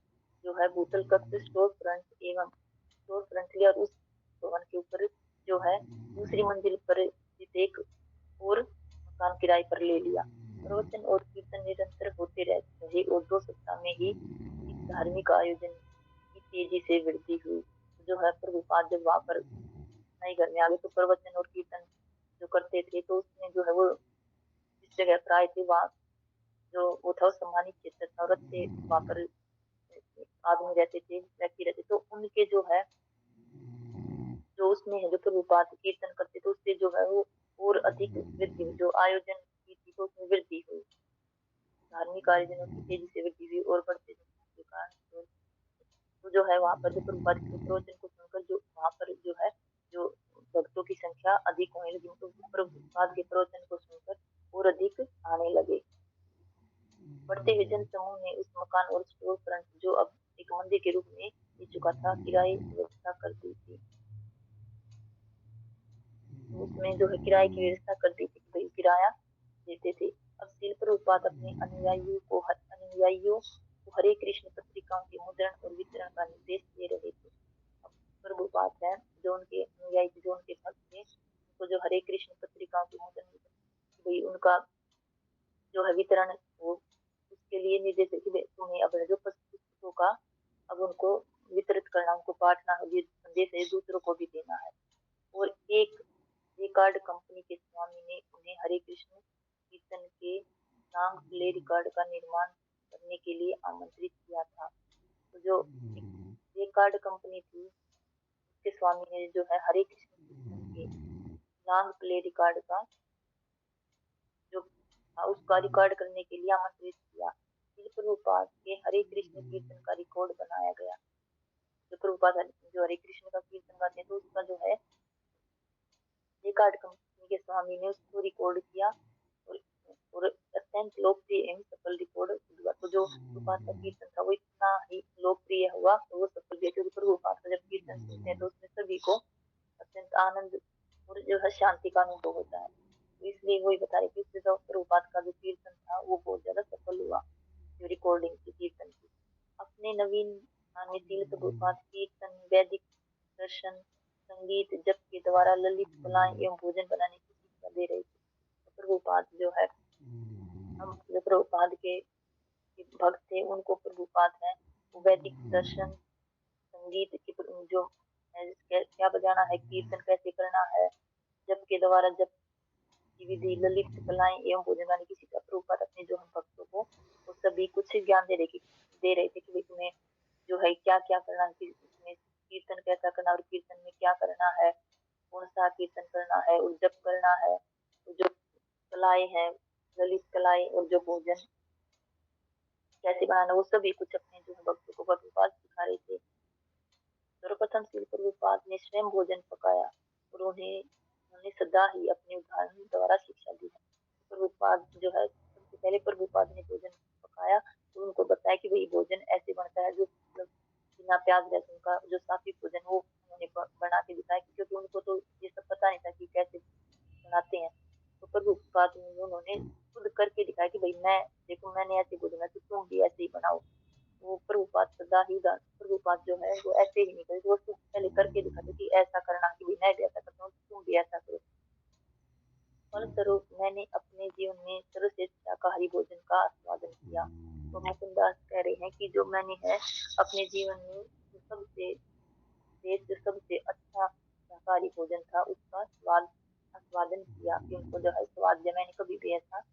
जो है भूतल कक्ष, स्टोर फ्रंट एवं स्टोर फ्रंट लिया, और उस भवन के ऊपर जो है दूसरी मंजिल पर स्थित एक और मकान किराए पर ले लिया। प्रवचन और कीर्तन निरंतर होते रहे और 2 सप्ताह में ही इस धार्मिक आयोजन की तेजी से वृद्धि हुई। जो है प्रभुपाद जब वहां पर नए घर में आ गए तो प्रवचन और कीर्तन जो करते थे, तो उसमें जो है वो जिस जगह पर आए थे वहाँ जो वो था सम्मानित क्षेत्र था, और अच्छे वहां पर आदमी रहते थे, व्यक्ति रहते, तो उनके जो है जो उसमें है जो प्रभुपाद कीर्तन करते थे, उससे जो है वो और अधिक वृद्धि हुई, जो आयोजन की थी तो उसमें वृद्धि हुई, धार्मिक आयोजनों की तेजी से वृद्धि हुई और बढ़ते के कारण तो जो है वहाँ पर जो प्रभुपाद के प्रवचन को सुनकर जो वहाँ पर जो है जो भक्तों की संख्या अधिक होने लगी, तो प्रभुपाद के प्रवचन को सुनकर और अधिक आने लगे। बढ़ते हुए जन समूह ने उस मकान और स्टोर फ्रंट जो अब एक मंदिर के रूप में ले चुका था, किराए व्यवस्था कर दी थी। उसमें जो है किराए की व्यवस्था कर दी थी, भाई किराया देते थे। अब श्रील प्रभुपाद अपने अनुयायियों को हरे कृष्ण पत्रिकाओं के मुद्रण और वितरण का निर्देश दे रहे थे। अब प्रभुपाद है जो उनके अनुयायी थे, जो उनके भक्त थे, उनको जो हरे कृष्ण पत्रिकाओं के मुद्रण भाई उनका जो है वितरण हो, उसके लिए निर्देश है कि तुम्हें अब जो पुस्तकों का अब उनको वितरित करना, उनको बांटना, ये संदेश है दूसरों को भी देना है। और एक रिकॉर्ड कंपनी के स्वामी ने उन्हें हरे कृष्ण कीर्तन के सांग प्ले रिकॉर्ड का निर्माण करने के लिए आमंत्रित किया था। तो जो रिकॉर्ड कंपनी थी उसके स्वामी ने जो है हरे कृष्ण कीर्तन के सांग प्ले रिकॉर्ड का जो उसका रिकॉर्ड करने के लिए आमंत्रित किया। श्री प्रभुपाद के हरे कृष्ण कीर्तन का रिकॉर्ड बनाया गया। जो प्रभुपाद जो हरे कृष्ण का कीर्तन गाते हैं तो उसका जो है रिकॉर्ड कंपनी के स्वामी ने उसको रिकॉर्ड किया, और अत्यंत लोकप्रिय एवं सफल रिकॉर्ड हुआ। तो जो प्रभुपाद का कीर्तन था वो इतना ही लोकप्रिय हुआ तो वो सफल हुआ, क्योंकि प्रभुपाद का जब कीर्तन सुनते हैं तो उसमें सभी को अत्यंत आनंद और जो है शांति का अनुभव होता है। तो इसलिए वही बता रहे कि इससे जो प्रभुपाद का जो कीर्तन था वो बहुत ज्यादा सफल हुआ, जो रिकॉर्डिंग थी कीर्तन की। अपने नवीन शील प्रभुपाद कीर्तन, वैदिक दर्शन, संगीत, जप के द्वारा ललित कलाएं एवं भोजन बनाने की शिक्षा दे रहे थे। तो प्रभुपाद जो है हम जो प्रभुपाद के भक्त थे उनको प्रभुपाद है वैदिक दर्शन, संगीत की जो क्या बजाना है, कीर्तन कैसे करना है, जप के द्वारा जप की विधि, ललित कलाएं एवं भोजन बनाने की शिक्षा प्रभुपाद अपने जो हम भक्तों को वो सभी कुछ ज्ञान दे रहे थे कि भाई तुम्हें जो है क्या क्या करना है, इसमें कीर्तन कैसा करना और कीर्तन में क्या करना है, कौन सा कीर्तन करना है और जप करना है, तो जो कलाएं हैं, ललित कलाएं और जो भोजन कैसे बनाना वो सभी कुछ अपने जो भक्तों को प्रभुपाद सिखा रहे थे। सर्वप्रथम श्री प्रभुपाद ने स्वयं भोजन पकाया और उन्हें सदा ही अपने उदाहरण द्वारा शिक्षा दी है। प्रभुपाद जो है सबसे पहले प्रभुपाद ने भोजन पकाया तो उनको बताया कि भाई भोजन ऐसे बनता है जो मतलब बिना प्याज लहसुन का जो सात्विक भोजन वो उन्होंने बना के दिखाया, क्योंकि उनको तो ये सब पता नहीं था कि कैसे बनाते हैं। तो प्रभुपाद ने उन्होंने खुद करके दिखाया कि भाई मैं देखो मैंने ऐसे भोजन है तो तुम भी ऐसे ही बनाओ। वो प्रभुपाद सदा ही प्रभुपाद जो है वो ऐसे ही नहीं करते, वो पहले करके दिखाते कि ऐसा करना कि भाई मैं भी ऐसा करता हूँ तुम भी ऐसा करो। फलस्वरूप मैंने अपने जीवन में सर्वश्रेष्ठ शाकाहारी भोजन का आस्वादन किया। तो मुकुंदास कह रहे हैं कि जो मैंने है अपने जीवन में जो सबसे श्रेष्ठ सबसे अच्छा शाकाहारी भोजन था उसका स्वाद आस्वादन किया, कि उनको जो है स्वाद जो मैंने कभी भी ऐसा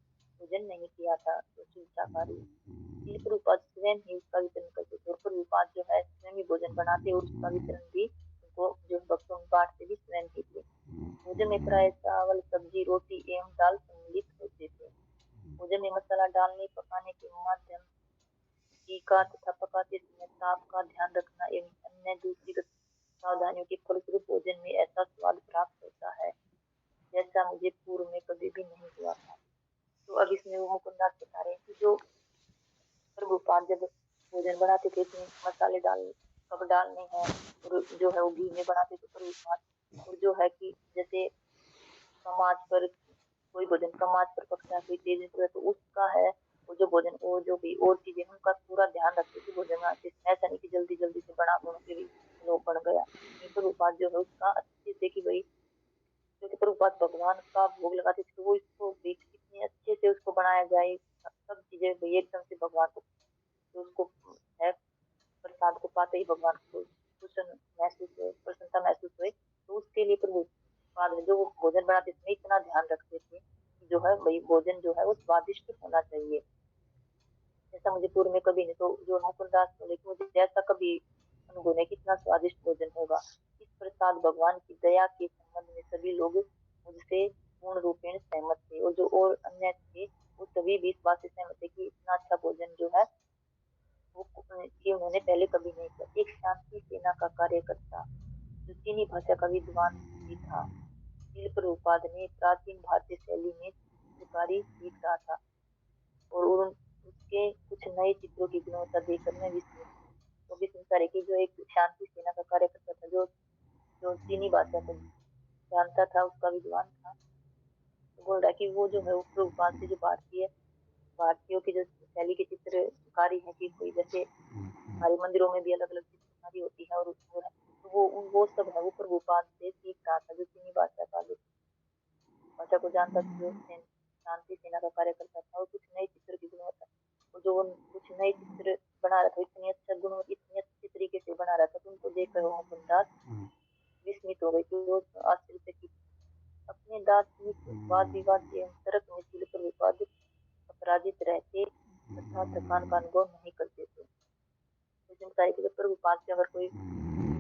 भोजन नहीं किया था तो शुद्ध शाकाहारी। श्रील प्रभुपाद स्वयं ही उसका वितरण करते थे और प्रभुपाद जो है स्वयं ही भोजन बनाते और उसका वितरण भी उनको जो भक्तों में बांटते भी स्वयं ही थे। भोजन में प्राय चावल सब्जी रोटी एवं दाल सम्मिलित होते थे। भोजन में मसाला डालने पकाने के माध्यम का तथा पकाते समय ताप का ध्यान रखना एवं अन्य दूसरी सावधानियों के फलस्वरूप भोजन में ऐसा स्वाद प्राप्त होता है जैसा मुझे पूर्व में कभी भी नहीं हुआ था। तो अब इसमें वो मुकुंदास बता रहे हैं कि जो प्रभुपाद जब भोजन बनाते थे इसमें मसाले कब डालने हैं और जो है वो घी में बनाते थे प्रभुपाद। और जो है कि जैसे समाज पर कोई भोजन कम आंच पर पकता है कोई तेज पर, तो उसका है वो जो भोजन वो जो भी और चीजें उनका पूरा ध्यान रखते थे भोजन बनाते, ऐसा नहीं कि जल्दी जल्दी से बना दो फिर लोग बन गया। प्रभुपाद जो है उसका अच्छे से कि भाई क्योंकि प्रभुपाद भगवान का भोग लगाते थे तो वो इसको भी कितने अच्छे से उसको बनाया जाए सब चीजें भाई एकदम से भगवान को तो उसको है प्रसाद को पाते ही भगवान को प्रसन्नता महसूस हुई। तो उसके लिए प्रभुपाद जो वो भोजन बनाते समय इतना ध्यान रखते थे कि जो है भाई भोजन जो है वो स्वादिष्ट होना चाहिए। ऐसा मुझे पूर्व में कभी नहीं, तो जो मुकुंदास बोले कि मुझे ऐसा कभी अनुभव नहीं कितना स्वादिष्ट भोजन होगा। इस प्रसाद भगवान की दया के संबंध में सभी लोग मुझसे पूर्ण रूपेण सहमत थे और जो और अन्य थे वो सभी भी इस बात से सहमत थे कि इतना अच्छा भोजन जो है वो ये उन्होंने पहले कभी नहीं किया। एक शांति सेना का कार्यकर्ता जो चीनी भाषा का विद्वान भी था, श्रील प्रभुपाद ने प्राचीन भारतीय शैली में चित्रकारी सीख रहा था और उसके कुछ नए चित्रों की गुणवत्ता देखकर मैं विस्मित वो भी सुनता रहे कि जो एक शांति सेना का कार्यकर्ता था जो जो चीनी भाषा को जानता था उसका विद्वान था, तो बोल रहा है कि वो जो है वो प्रभुपाद से जो भारतीयों की जो शैली की चित्रकारी है कि कोई जैसे हमारे मंदिरों में भी अलग अलग चित्रकारी होती है और तो वो सब है वो प्रभुपाद से सीख रहा था जो चीनी भाषा को जानता था जो शांति सेना का कार्यकर्ता था और कुछ नए चित्र की गुणवत्ता और जो कुछ नए चित्र बना रहा था इतनी अच्छा गुण इतनी अच्छी तरीके से बना रहा था तो उनको देखकर वो मुकुंदास विस्मित हो गए कि वो आश्चर्यचकित अपने दार्शनिक वाद विवाद के अंतरक में श्रील प्रभुपाद अपराजित रहते तथा थकान का अनुभव नहीं करते थे। तो प्रभुपाद से अगर कोई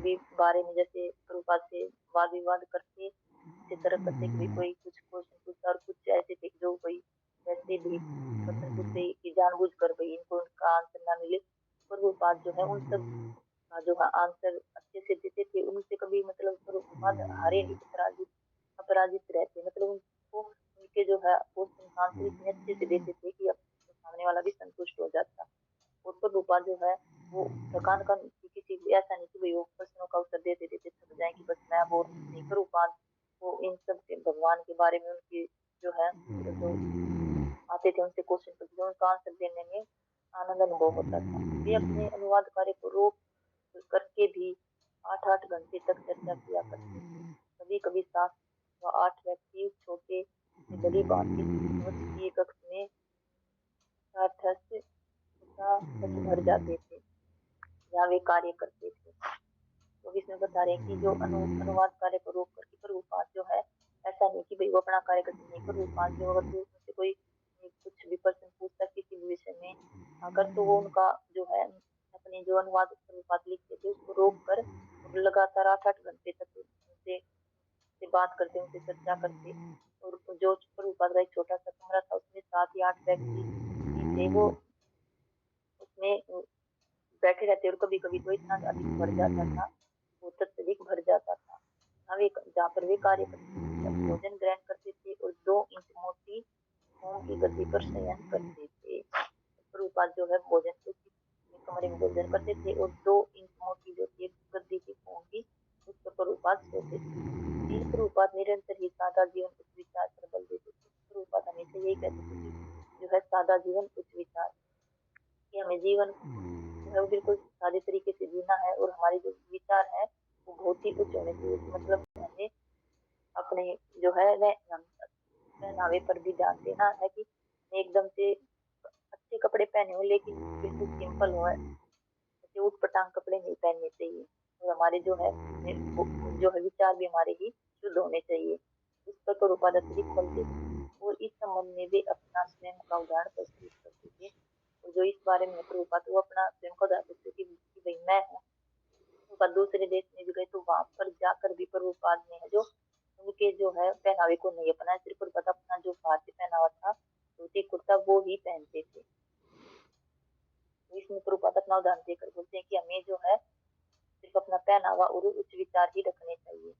भी बारे में जैसे प्रभुपाद से वाद विवाद करते इसी तरह करते कि कोई कुछ क्वेश्चन पूछता और कुछ ऐसे थे जो कोई वैसे भी क्वेश्चन पूछते कि जानबूझ कर भाई इनको उनका आंसर ना मिले, प्रभुपाद जो है उन सब का जो है आंसर अच्छे से देते थे। उनसे कभी मतलब प्रभुपाद हारे नहीं अपराजित अपराजित रहते, मतलब उनको उनके जो है क्वेश्चन आंसर इतने अच्छे से देते थे कि सामने वाला भी संतुष्ट हो जाता। और प्रभुपाद जो है वो थकान का किसी ऐसा नहीं कि भाई वो प्रश्नों का उत्तर देते देते थक जाए कि बस मैं बोर नहीं। प्रभुपाद वो इन सब के भगवान के बारे में उनकी जो है जो आते थे उनसे क्वेश्चन पूछते उनका आंसर देने में आनंद अनुभव होता था। वे अपने अनुवाद कार्य को रोक करके भी 8-8 घंटे तक चर्चा किया करते थे। कभी कभी 7 व 8 व्यक्ति छोटे से भली भांति की कक्ष में सार्थक तथा भर जाते थे जहाँ वे कार्य करते थे। तो इसमें बता रहे हैं कि जो अनुवाद कार्य को रोक करके प्रभुपाद जो है ऐसा नहीं कि भाई वो अपना कार्य करते नहीं, प्रभुपाद जो अगर उनसे कोई कुछ भी प्रश्न पूछता किसी भी विषय में अगर तो वो उनका जो है अपने जो अनुवाद प्रभुपाद लिखते थे उसको रोक कर लगातार 8-8 घंटे तक उनसे बात करते उनसे चर्चा करते। और जो प्रभुपाद का एक छोटा सा कमरा था उसमें 7 या 8 व्यक्ति थे वो उसमें बैठे रहते और कभी-कभी तो इतना अधिक भर जाता था, वो अत्यधिक भर जाता था। जहाँ पर वे कार्य करते थे, जब भोजन ग्रहण करते थे और 2 इंच मोटी मोम की गद्दी पर शयन करते थे। प्रभुपाद जो है भोजन को अपने कमरे में भोजन करते थे और 2 इंच मोटी जो थी गद्दी थी मोम की, उस पर प्रभुपाद सोते थे। फिर प्रभुपाद निरंतर ही सादा जीवन उच्च विचार पर बल देते थे। प्रभुपाद हमेशा यही कहते थे कि जो है सादा जीवन उच्च विचार, कि हमें जीवन जो है वो बिल्कुल सादे तरीके से जीना है और हमारे जो विचार है वो बहुत ही उच्च होने चाहिए। मतलब हमें अपने जो है वह पहनावे पर भी ध्यान देना है कि एकदम से अच्छे कपड़े पहने हो लेकिन बिल्कुल सिंपल हो, ऐसे ऊट-पटांग कपड़े नहीं पहनने चाहिए और हमारे जो है जो है विचार भी हमारे ही शुद्ध होने चाहिए। इस पर प्रभुपाद अत्यधिक बल देते थे और इस संबंध में वे अपना स्वयं का उदाहरण प्रस्तुत करते थे। और जो इस बारे में प्रभुपाद वो अपना स्वयं का उदाहरण देते थे कि भई मैं हूँ। प्रभुपाद दूसरे देश में भी गए तो वहाँ पर जाकर भी प्रभुपाद ने है जो उनके जो है पहनावे को नहीं अपनाया, सिर्फ प्रभुपाद अपना जो भारतीय पहनावा था, धोती कुर्ता वो ही पहनते थे। तो इसमें प्रभुपाद अपना उदाहरण देकर बोलते हैं कि हमें जो है सिर्फ अपना पहनावा और उच्च विचार ही रखने चाहिए।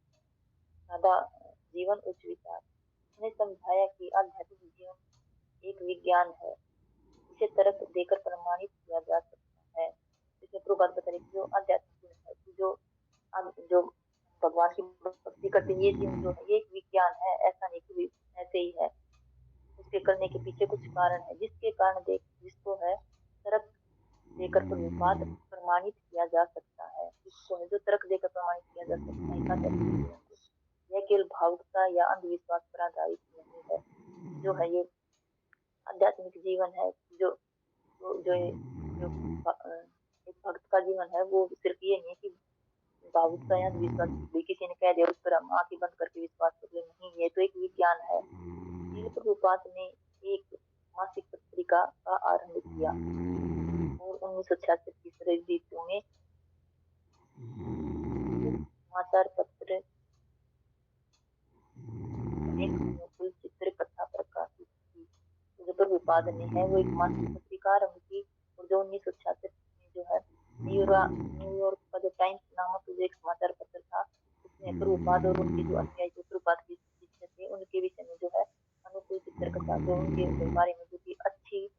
सादा जीवन उच्च विचार। उन्हें समझाया कि आध्यात्मिक जीवन एक विज्ञान है, इसे तर्क देकर प्रमाणित किया जा सकता है। इसमें प्रभुपाद बता रहे कि जो आध्यात्मिक जीवन है कि जो भगवान की भक्ति करते हैं ये जीवन जो है ये एक विज्ञान है, ऐसा नहीं कि ऐसे ही है। उसके करने के पीछे कुछ कारण है जिसके कारण जिसको है तर्क देकर प्रभुपाद प्रमाणित किया जा सकता है। इसको है जो तर्क देकर प्रमाणित किया जा सकता है इस आध्यात्मिक जीवन को। यह केवल भावुकता या अंधविश्वास पर आधारित नहीं है। जो है ये आध्यात्मिक जीवन है जो जो जो, ये- जो एक भक्त का जीवन है वो सिर्फ ये नहीं कि भावुकता या अंधविश्वास भी किसी ने कह दिया उस पर हम आंखें बंद करके विश्वास कर ले, नहीं, ये तो एक विज्ञान है। श्रील प्रभुपाद ने एक मासिक पत्रिका का आरंभ किया और 1966 की शरद ऋतु में समाचार पत्र एक अनुकूल चित्र कथा प्रकाशित की। तो जो प्रभुपाद ने है वो एक मासिक पत्रिका आरंभ की और जो 1966 में जो है न्यूयॉर्क का जो टाइम्स नामक जो एक समाचार पत्र था उसमें प्रभुपाद और उनके जो अनुयायी जो प्रभुपाद के शिष्य थे उनके विषय में जो है अनुकूल चित्रकथा जो उनके बारे में जो कि अच्छी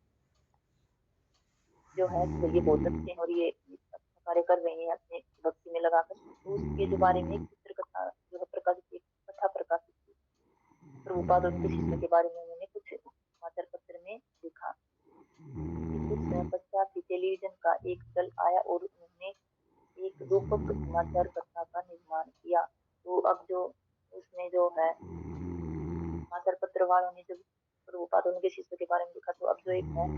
जो है कि ये बहुत अच्छे हैं और ये अच्छा कार्य कर रहे हैं अपने भक्ति में लगाकर, तो उसके जो बारे में एक चित्रकथा जो है प्रकाशित एक कथा प्रकाशित की। प्रभुपाद और उनके शिष्य के बारे में उन्होंने कुछ समाचार पत्र में लिखा। कुछ समय पश्चात ही टेलीविजन का एक दल आया और उन्होंने एक रूपक समाचार कथा का निर्माण किया। तो अब जो उसमें जो है समाचार पत्र वालों ने जब प्रभुपाद और उनके शिष्य के बारे में लिखा तो अब जो एक है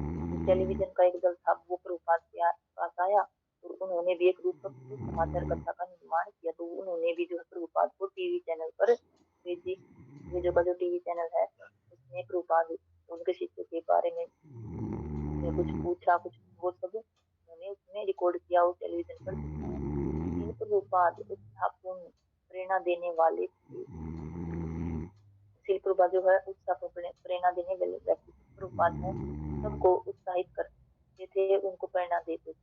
टेलीविजन का एक दल था वो प्रभुपाद के पास आया और उन्होंने भी एक रूपक समाचार कथा का निर्माण किया। तो उन्होंने भी जो है प्रभुपाद को टीवी चैनल पर वेजो का जो टीवी चैनल है उसमें प्रभुपाद उनके शिष्य के बारे में कुछ पूछा, कुछ वो सब उन्होंने उसमें रिकॉर्ड किया और टेलीविजन पर दिखाया। इन प्रभुपाद उत्साहपूर्ण प्रेरणा देने वाले थे। श्री प्रभुपाद जो है उत्साहपूर्ण प्रेरणा देने वाले व्यक्ति थे। प्रभुपाद है सबको उत्साहित करते थे, उनको प्रेरणा देते थे।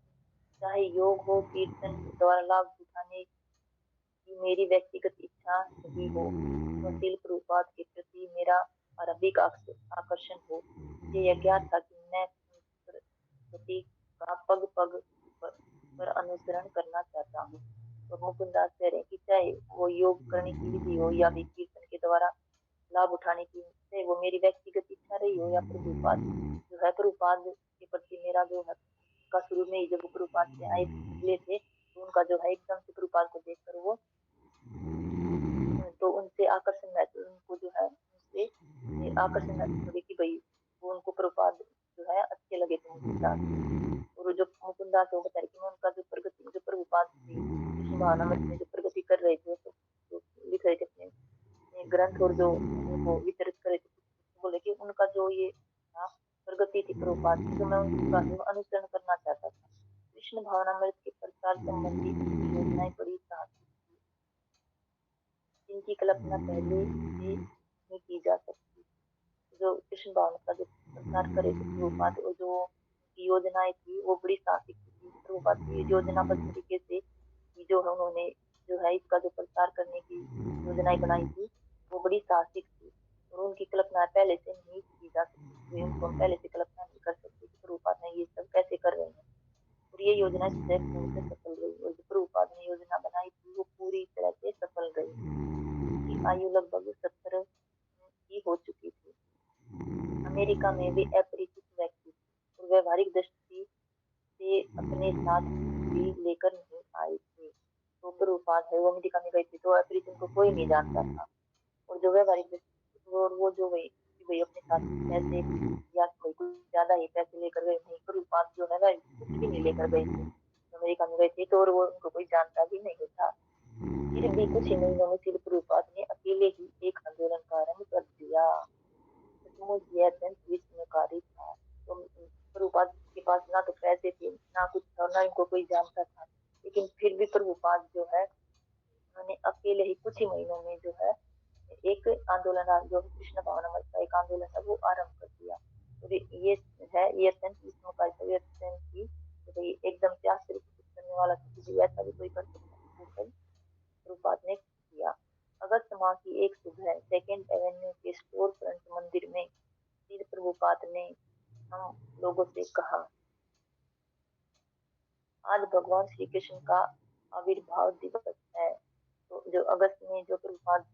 चाहे योग हो, कीर्तन द्वारा लाभ उठाने की मेरी व्यक्तिगत इच्छा नहीं हो, वसील प्रभुपाद के प्रति मेरा आरंभिक आकर्षण हो। मुझे यह ज्ञात था कि मैं प्रति का पग पग पर अनुसरण करना चाहता हूँ। तो मुकुंदास कह रहे हैं कि चाहे वो योग करने की विधि हो या भी कीर्तन के द्वारा लाभ उठाने की, चाहे वो मेरी व्यक्तिगत इच्छा रही हो या प्रभुपाद जो है प्रभुपाद के प्रति मेरा जो है का शुरू में ही जब वो प्रभुपाद से आए निकले थे तो उनका जो है एकदम से प्रभुपाद को देखकर वो तो उनसे आकर्षण महसूस उनको जो है उनसे आकर्षण महसूस हुई कि भाई वो उनको प्रभुपाद जो है अच्छे लगे थे मुकुंदास। और जो मुकुंदास को बता रहे कि उनका जो प्रगति जो प्रभुपाद थे कृष्ण भावनामृत में जो प्रगति कर रहे थे जो लिख रहे थे अपने ग्रंथ और जो उनको वितरित कर रहे थे बोले कि उनका जो ये था प्रगति थी प्रभुपाद की जो मैं उनका अनुसरण करना चाहता था। कृष्ण भावनामृत के प्रचार संबंधी योजनाएं बड़ी साहसिक थी जिनकी कल्पना पहले से नहीं की जा सकती। जो कृष्ण भावना का जो प्रचार करे थे प्रभुपाद, और जो उनकी योजनाएं थी वो बड़ी साहसिक थी। प्रभुपाद की योजनाबद्ध तरीके से जो है उन्होंने जो है इसका जो प्रचार करने की योजनाएं बनाई थी वो बड़ी साहसिक थी, और उनकी कल्पना पहले से नहीं की जा सकती थी, उनको हम पहले से कल्पना नहीं कर सकते कि प्रभुपाद ने ये सब कैसे कर रहे हैं। और ये योजना सदैव पूर्ण से सफल रही, और जो प्रभुपाद ने योजना बनाई थी वो पूरी तरह से सफल रही। उनकी आयु लगभग 70 की हो चुकी थी। अमेरिका में वे अपरिचित व्यक्ति थे और व्यवहारिक दृष्टि से अपने साथ भी लेकर नहीं आए थे। तो प्रभुपाद है वो अमेरिका में गए थे तो अपरिचित को कोई नहीं जानता था, और जो व्यवहारिक दृष्टि और वो जो वही अपने साथ पैसे या कोई कुछ ज्यादा ही पैसे लेकर गए नहीं, प्रभुपाद जो है वह कुछ भी नहीं लेकर गए थे, अमेरिका में गए थे तो, और वो उनको कोई जानता भी नहीं था। फिर भी कुछ ही महीनों में शिल प्रभुपाद ने अकेले ही एक आंदोलन का आरंभ कर दिया। सचमुच यह अत्यंत विस्मयकारी था। तो प्रभुपाद के पास ना तो पैसे थे, ना कुछ था, ना इनको कोई जानता था, लेकिन फिर भी प्रभुपाद जो है उन्होंने अकेले ही कुछ ही महीनों में जो है एक आंदोलन, जो कृष्ण भावनामृत का एक आंदोलन है वो आरंभ कर दिया। और ये अत्यंत विस्मयकारी था, ये अत्यंत ही तो भाई एकदम से आश्चर्यचकित करने वाला था कि ऐसा भी कोई कर सकता है, वो सब प्रभुपाद ने किया। अगस्त माह की एक सुबह सेकेंड एवेन्यू के स्टोर फ्रंट मंदिर में श्री प्रभुपाद ने हम लोगों से कहा, आज भगवान श्री कृष्ण का आविर्भाव दिवस है। तो जो अगस्त में जो प्रभुपाद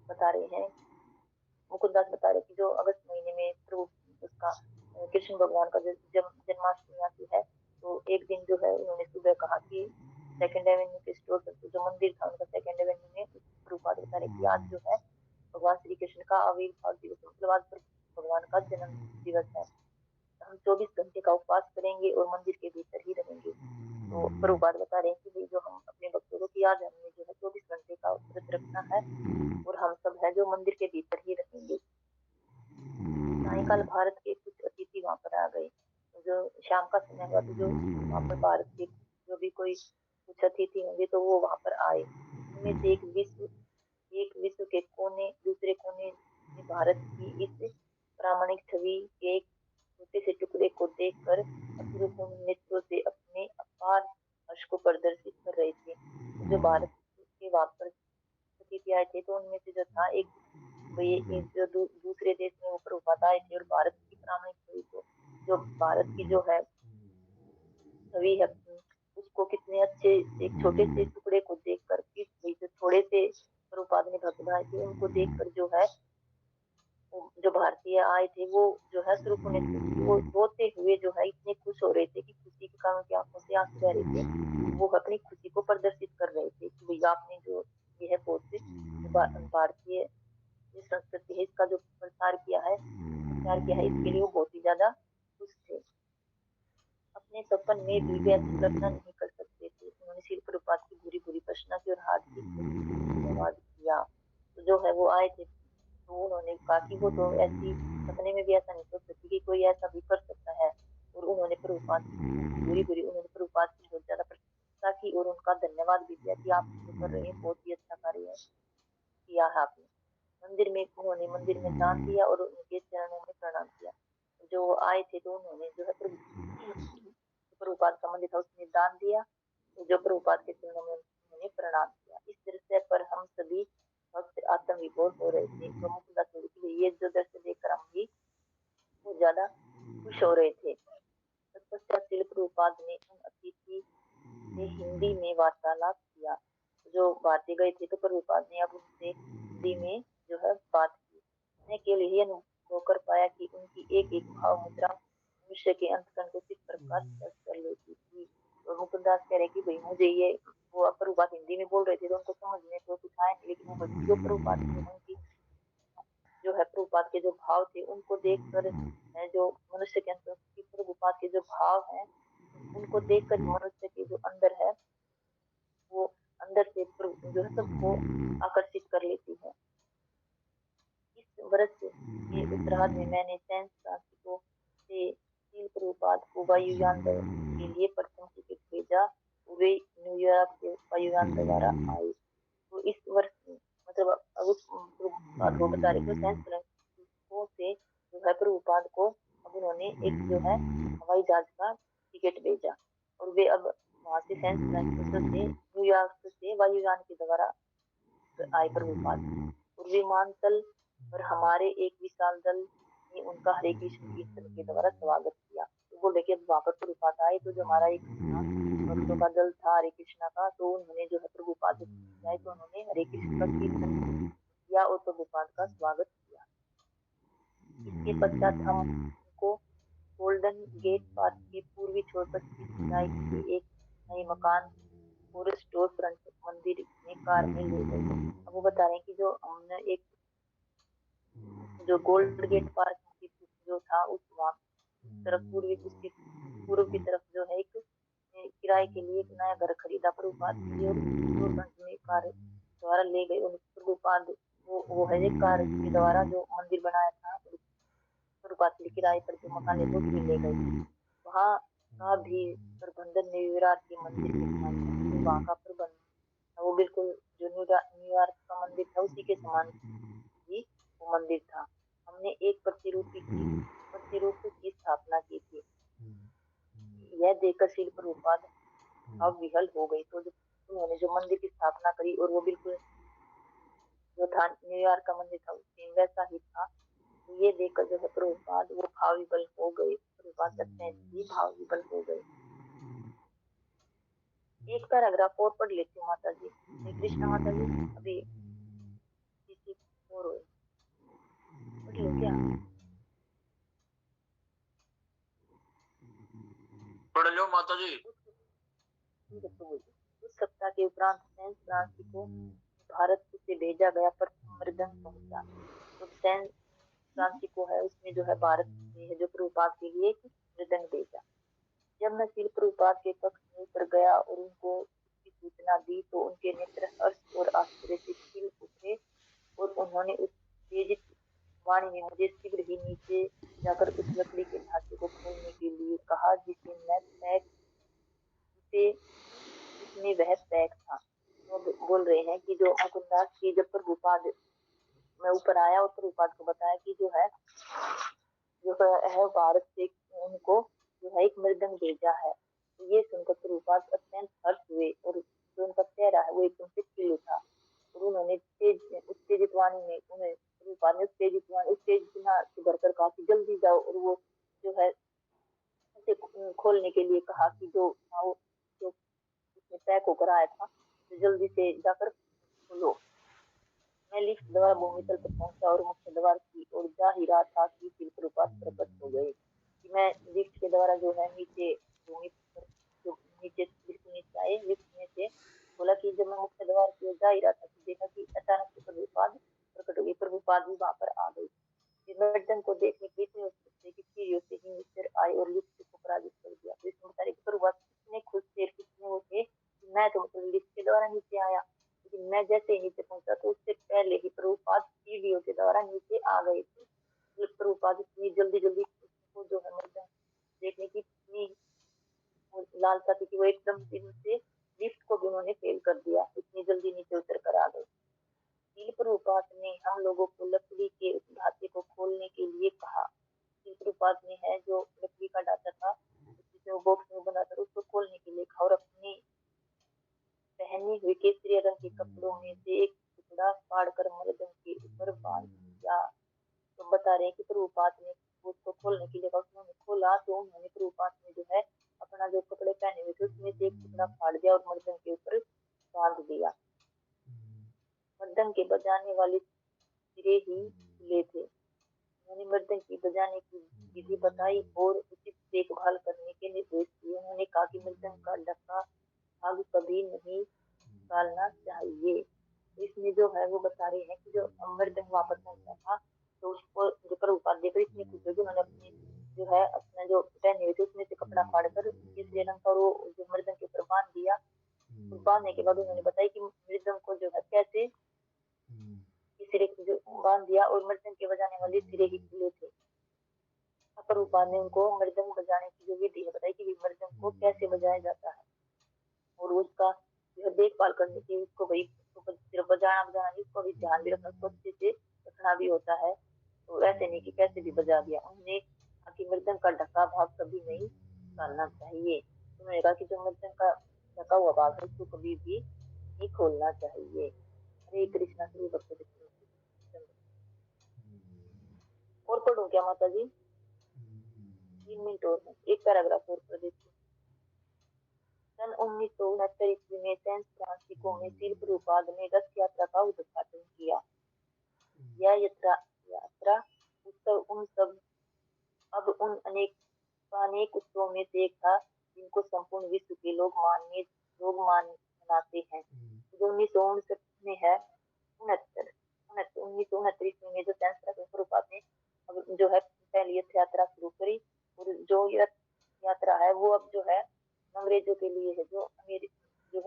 बता रहे हैं, मुकुंदास बता रहे कि जो अगस्त महीने में प्रभु उसका कृष्ण भगवान का जब जन्माष्टमी आती है, तो एक दिन जो है उन्होंने सुबह कहा कि सेकेंड एवेन्यू के स्टोर पर जो मंदिर था उनका सेकेंड एवेन्यू में, प्रभुपाद बता रहे कि आज जो है भगवान श्री कृष्ण का आविर्भाव दिवस, मतलब आज भगवान का जन्म दिवस है। हम 24 घंटे का उपवास करेंगे और मंदिर के भीतर ही रहेंगे। तो प्रभुपाद बता रहे हैं कि भाई जो हम अपने भक्तों को कि आज हमें जो है 24 घंटे का व्रत रखना है और हम सब है जो मंदिर के भीतर ही रहेंगे। सायकाल भारत के कुछ अतिथि वहां पर आ गए। जो शाम का समय हुआ तो जो वहां पर भारत के जो भी कोई कुछ अतिथि होंगे तो वो वहां पर आए। उनमें से एक विश्व के कोने दूसरे कोने में भारत की इस प्रामाणिक छवि के एक छोटे से टुकड़े को देखकर अश्रुपूर्ण नेत्रों से अपने अपार हर्ष को प्रदर्शित कर रहे थे। जो भारत के वहां पर अतिथि आए थे तो उनमें से जो था एक जो दूसरे देश में वो प्रभुपाद आए थे और भारत की प्रामाणिक छवि को, जो भारत की जो है छवि है, उसको कितने अच्छे एक छोटे से टुकड़े को देखकर, जो थोड़े से प्रभुपाद ने भक्त बनाए थे उनको देखकर जो है जो भारतीय आए थे वो जो है सिर्फ उन्हें वो रोते हुए जो है इतने खुश हो रहे थे कि खुशी के कारण उनकी आंखों से आंसू बह रहे थे। वो अपनी खुशी को प्रदर्शित कर रहे थे कि भैया आपने जो ये है बहुत भारतीय जो संस्कृति है इसका जो प्रचार किया है इसके लिए वो बहुत ही ज्यादा खुश थे। अपने सपन में भी वे ऐसी कल्पना नहीं कर सकते थे। उन्होंने शिल प्रभुपाद की बुरी बुरी प्रश्न की और हार्दिक धन्यवाद किया। तो जो है वो आए थे तो उन्होंने कहा कि वो तो ऐसी सपने में भी ऐसा नहीं सोच सकती कि कोई ऐसा भी कर सकता है। और उन्होंने प्रभुपाद की बहुत ज्यादा प्रशंसा की और उनका धन्यवाद भी किया कि आप जो कर रहे हैं बहुत ही अच्छा कार्य किया है आपने। मंदिर में दान दिया और उनके चरणों में प्रणाम किया। जो आए थे तो उन्होंने जो है प्रभुपाद का मंदिर था उसमें दान दिया, जो प्रभुपाद के चरणों में उन्होंने प्रणाम किया। इस दृश्य पर हम सभी भक्त आत्म विभोर हो रहे थे। प्रमुख ये जो दृश्य देखकर हम भी बहुत ज्यादा खुश हो रहे थे। तत्पश्चात श्रील प्रभुपाद ने उन अतिथि से हिंदी में वार्तालाप किया। जो भारतीय गए थे तो प्रभुपाद ने अब उनसे हिंदी में जो है बात की। मैं केवल यही अनुभव कर पाया कि उनकी एक एक भाव मुद्रा मनुष्य के अंतकरण को किस प्रकार स्पर्श कर लेती थी। और मुकुंदास कह रहे कि भाई मुझे ये वो प्रभुपाद हिंदी में बोल रहे थे तो उनको समझ में तो कुछ आया नहीं, लेकिन वो जो प्रभुपाद की उनकी जो है प्रभुपाद के जो भाव थे उनको देखकर जो मनुष्य के अंदर प्रभुपाद के जो भाव हैं उनको देखकर मनुष्य के जो अंदर है वो अंदर से जो है सबको आकर्षित कर लेती है। इस वर्ष के उत्तरार्ध में मैंने सैन फ्रांसिस्को से श्रील प्रभुपाद को वायुयान के लिए प्रथम टिकट भेजा। वे न्यूयॉर्क से वायुयान द्वारा आए। तो इस वर्ष मतलब उस प्रभुपाद को बता रहे थे सैन फ्रांसिस्को बैंकों से जो है प्रभुपाद को अब उन्होंने एक जो है हवाई जहाज का टिकट भेजा और वे अब वहां से सैन फ्रांसिस्को से न्यूयॉर्क से वायुयान के द्वारा आए प्रभुपाद और विमानतल पर हमारे एक विशाल दल ने उनका हरे कृष्ण कीर्तन के द्वारा स्वागत किया। तो बोले कि अब वहां पर प्रभुपाद आए तो जो हमारा एक था भक्तों का दल था हरे कृष्णा का, तो उन्होंने जो है प्रभुपाद आए तो उन्होंने हरे कृष्ण का कीर्तन किया और प्रभुपाद का स्वागत किया। इसके पश्चात हम उनको गोल्डन गेट पार्क के पूर्वी छोर पर स्थित किराए के एक नए मकान और स्टोर फ्रंट मंदिर में कार में ले गए। अब वो बता रहे हैं कि जो हमने एक जो गोल्ड गेट पार्क जो था उस वहां तरफ पूर्व की तरफ जो है एक किराए के लिए एक नया घर खरीदा प्रभुपाद के लिए और स्टोर फ्रंट में कार द्वारा ले गए और प्रभुपाद वो है एक कार के द्वारा जो मंदिर बनाया था प्रभुपाद के लिए किराए पर जो मकान है वो भी ले गए। वहाँ का भी प्रबंधन न्यूयॉर्क के मंदिर के समान था। जो वहाँ का प्रबंधन वो बिल्कुल जो न्यूयॉर्क का मंदिर था उसी के समान ही वो मंदिर था। हमने एक प्रतिरूप की स्थापना की थी। यह देखकर शिल प्रभुपाद अब विहल हो गई। तो उन्होंने जो मंदिर की स्थापना करी और वो बिल्कुल जो था न्यूयॉर्क का मंदिर था सेम वैसा ही था। तो ये देखकर जो है प्रभुपाद वो भाव विभल हो गए। प्रभुपाद कहते हैं कि भाव विभल हो गए। एक पैराग्राफ और पढ़ लेती हूँ माता जी। हरे कृष्ण माता जी, अभी और हो पढ़ लो क्या? पढ़ लो माता जी। उस सप्ताह के उपरांत सैन फ्रांसिस्को भारत से भेजा गया प्रथम मृदंग पहुंचा। तो सैन फ्रांसिस्को है उसमें जो है भारत से है जो प्रभुपाद के लिए एक मृदंग भेजा। जब मैं शिल प्रभुपाद के कक्ष में उतर गया और उनको इसकी सूचना दी तो उनके नेत्र हर्ष और आश्चर्य से खिल उठे और उन्होंने उत्तेजित वाणी में मुझे शीघ्र ही नीचे जाकर उस लकड़ी के ढांचे को खोलने के लिए कहा जिसे मैं पैक जिसमें वह पैक था। तो बोल रहे हैं कि जो मुकुंदास की जब प्रभुपाद मैं ऊपर आया और प्रभुपाद को बताया कि जो है भारत से उनको जो है एक मृदंग भेजा है। तो ये सुनकर प्रभुपाद अत्यंत हर्ष हुए और जो उनका चेहरा है वो एकदम से खिल उठा और उन्होंने उत्तेजित वाणी में उन्हें प्रभुपाद ने उत्तेजना से भरकर कहा कि जल्दी जाओ और वो जो है उसे खोलने के लिए कहा कि जो जो उसमें पैक होकर आया था तो जल्दी से जाकर खोलो। मैं लिफ्ट द्वारा भूमि तल पर पहुंचा और मुख्य द्वार की ओर जा ही रहा था कि शिल प्रभुपाद प्रकट हो गए। कि मैं लिफ्ट के द्वारा जो है नीचे भूमि पर जो नीचे बिल्कुल नीचे आए लिफ्ट में से बोला कि जब मैं मुख्य द्वार की ओर जा ही रहा था तो देखा कि अचानक से प्रभुपाद प्रकट हो गए। प्रभुपाद भी वहां पर आ गए। मर्दन को देखने के इतने उत्सुक थे कि सीढ़ियों से ही नीचे आए और लिफ्ट को पराजित कर दिया। तो इसमें बता रहे कि प्रभुपाद कितने खुश थे कितने वो थे कि मैं तो मतलब लिफ्ट के द्वारा नीचे आया लेकिन मैं जैसे ही नीचे पहुंचा तो उससे पहले ही प्रभुपाद सीढ़ियों के द्वारा नीचे आ गए थे। प्रभुपाद इतनी जल्दी जल्दी को जो है मर्दन देखने की इतनी लालसा थी कि वो एकदम से लिफ्ट को भी उन्होंने फेल कर दिया। इतनी जल्दी नीचे उतर कर आ गए। शिल प्रभुपाद ने हम लोगों को लकड़ी के उस ढांचे को खोलने के लिए कहा। शिल प्रभुपाद ने है जो लकड़ी का ढांचा था जिसे वो बॉक्स में बना था उसको खोलने के लिए कहा और अपनी पहनी हुई केसरी रंग के कपड़ों में से एक टुकड़ा फाड़ कर मृदंग के ऊपर बांध दिया। तो बता रहे हैं कि प्रभुपाद ने उसको खोलने के लिए उन्होंने खोला तो उन्होंने प्रभुपाद ने जो है अपना जो कपड़े पहने हुए थे उसमें से एक टुकड़ा फाड़ दिया और मृदंग के ऊपर बांध दिया। मृदंग के बजाने वाले सिरे ही खुले थे। उन्होंने मृदंग की बजाने की विधि बताई और उचित देखभाल करने के निर्देश दिए। उन्होंने कहा कि मृदंग का ढक्का भाग कभी नहीं निकालना चाहिए। इसमें जो है वो बता रहे हैं कि जो मृदंग वापस पहुंचा था तो उसको जो प्रभुपाद देकर इतनी खुश हुई उन्होंने अपने जो है अपना जो पहने हुए थे उसमें से कपड़ा फाड़कर केसरी रंग का वो जो मृदंग के ऊपर बांध दिया। बांधने के बाद उन्होंने बताया कि मृदंग को जो है कैसे सिरे जो बांध दिया और मृदंग के बजाने वाले सिरे ही खुले थे। प्रभुपाद ने उनको मृदंग बजाने की जो विधि है बताई कि मृदंग को कैसे बजाया जाता है और उसका जो देखभाल करने की उसको भाई सिर्फ बजाना बजाना नहीं उसको भी ध्यान भी रखना उसको अच्छे से रखना भी होता है। तो ऐसे नहीं कि कैसे भी बजा दिया। उन्होंने कहा कि मृदंग का ढका भाग कभी नहीं निकालना चाहिए। उन्होंने कहा कि जो मृदंग का ढका हुआ भाग है उसको कभी भी नहीं खोलना चाहिए। हरे कृष्णा श्री भक्त कृष्ण। और पढ़ो क्या माता जी? 3 मिनट और है, एक पैराग्राफ और पढ़ देती हूँ। सन 1969 ईस्वी में सैन फ्रांसिस्को में श्रील प्रभुपाद ने रथ यात्रा का उद्घाटन किया। यह यात्रा उत्सव उन अनेक उत्सवों में से एक था जिनको संपूर्ण विश्व के लोग मनाते हैं। जो 1959 में है 1969 ईस्वी में जो सैन फ्रांसिस्को प्रभुपाद ने अब जो है पहली रथ यात्रा शुरू करी। और जो यात्रा है वो अब जो है अंग्रेजों के लिए है, जो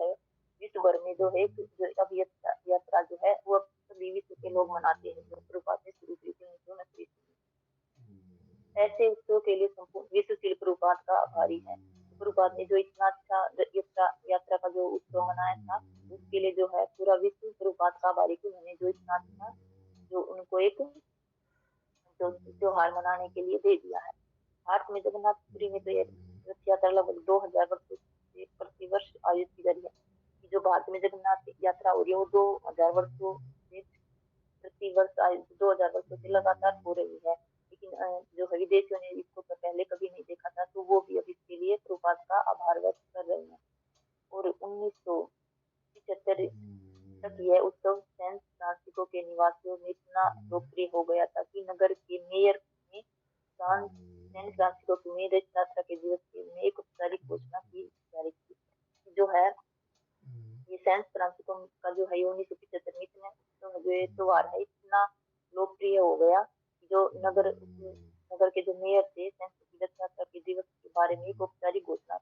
है विश्व भर में जो है अब यात्रा जो है वो अब सभी विश्व के लोग मनाते हैं, जो प्रभुपाद ने शुरू की थी 1969 में। ऐसे उत्सव के लिए संपूर्ण विश्व श्री प्रभुपाद का आभारी है। प्रभुपाद ने जो इतना अच्छा यात्रा का जो उत्सव मनाया था उसके लिए जो है पूरा विश्व प्रभुपाद का आभारी थी। उन्होंने जो इतना अच्छा जो उनको एक जो त्योहार मनाने के लिए दे दिया है। भारत में जगन्नाथपुरी में तो ये रथ यात्रा लगभग 2000 वर्षों से प्रति वर्ष आयोजित की जा रही है। जो भारत में जगन्नाथ यात्रा हो रही है वो 2000 वर्षों से प्रति वर्ष 2000 वर्षों से लगातार हो रही है। लेकिन जो है विदेशियों ने इसको तो पहले कभी नहीं देखा था, तो वो भी अब इसके लिए प्रभुपाद का आभार व्यक्त कर रहे हैं। और 1975 तक यह उत्सव सैन फ्रांसिस्को के निवासियों में इतना लोकप्रिय हो गया था कि नगर के मेयर ने सैन फ्रांसिस्को में रथ यात्रा के दिवस में एक औपचारिक घोषणा की जारी की। जो है ये सैन फ्रांसिस्को का जो है 1975 में इतना जो ये त्योहार है इतना लोकप्रिय हो गया कि जो नगर के जो मेयर थे सैन फ्रांसिस्को रथ यात्रा के दिवस के बारे में एक औपचारिक घोषणा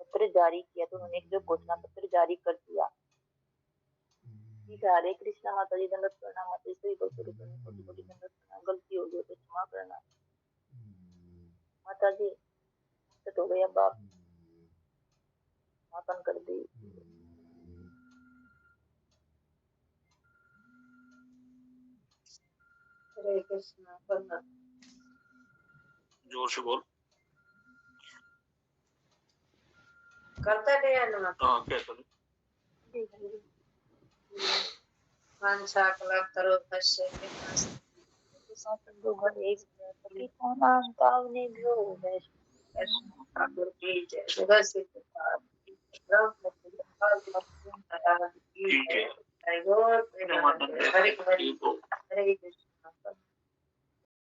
पत्र जारी किया। तो उन्होंने एक जो घोषणा पत्र जारी कर दिया। ठीक है, हरे कृष्णा माता जी, दंडवत प्रणाम माता जी, सभी भक्तों को कोटि कोटि दंडवत प्रणाम। गलती हो गई तो क्षमा करना माता जी। तो हो गया बाप मापन कर दी। हरे कृष्णा पढ़ना जोर से बोल। करता है ना। हाँ कैसा वांछा करो तस्य नाम पावने जो ठाकुर की जय। सुबह से ठीक है। हरे कृष्ण।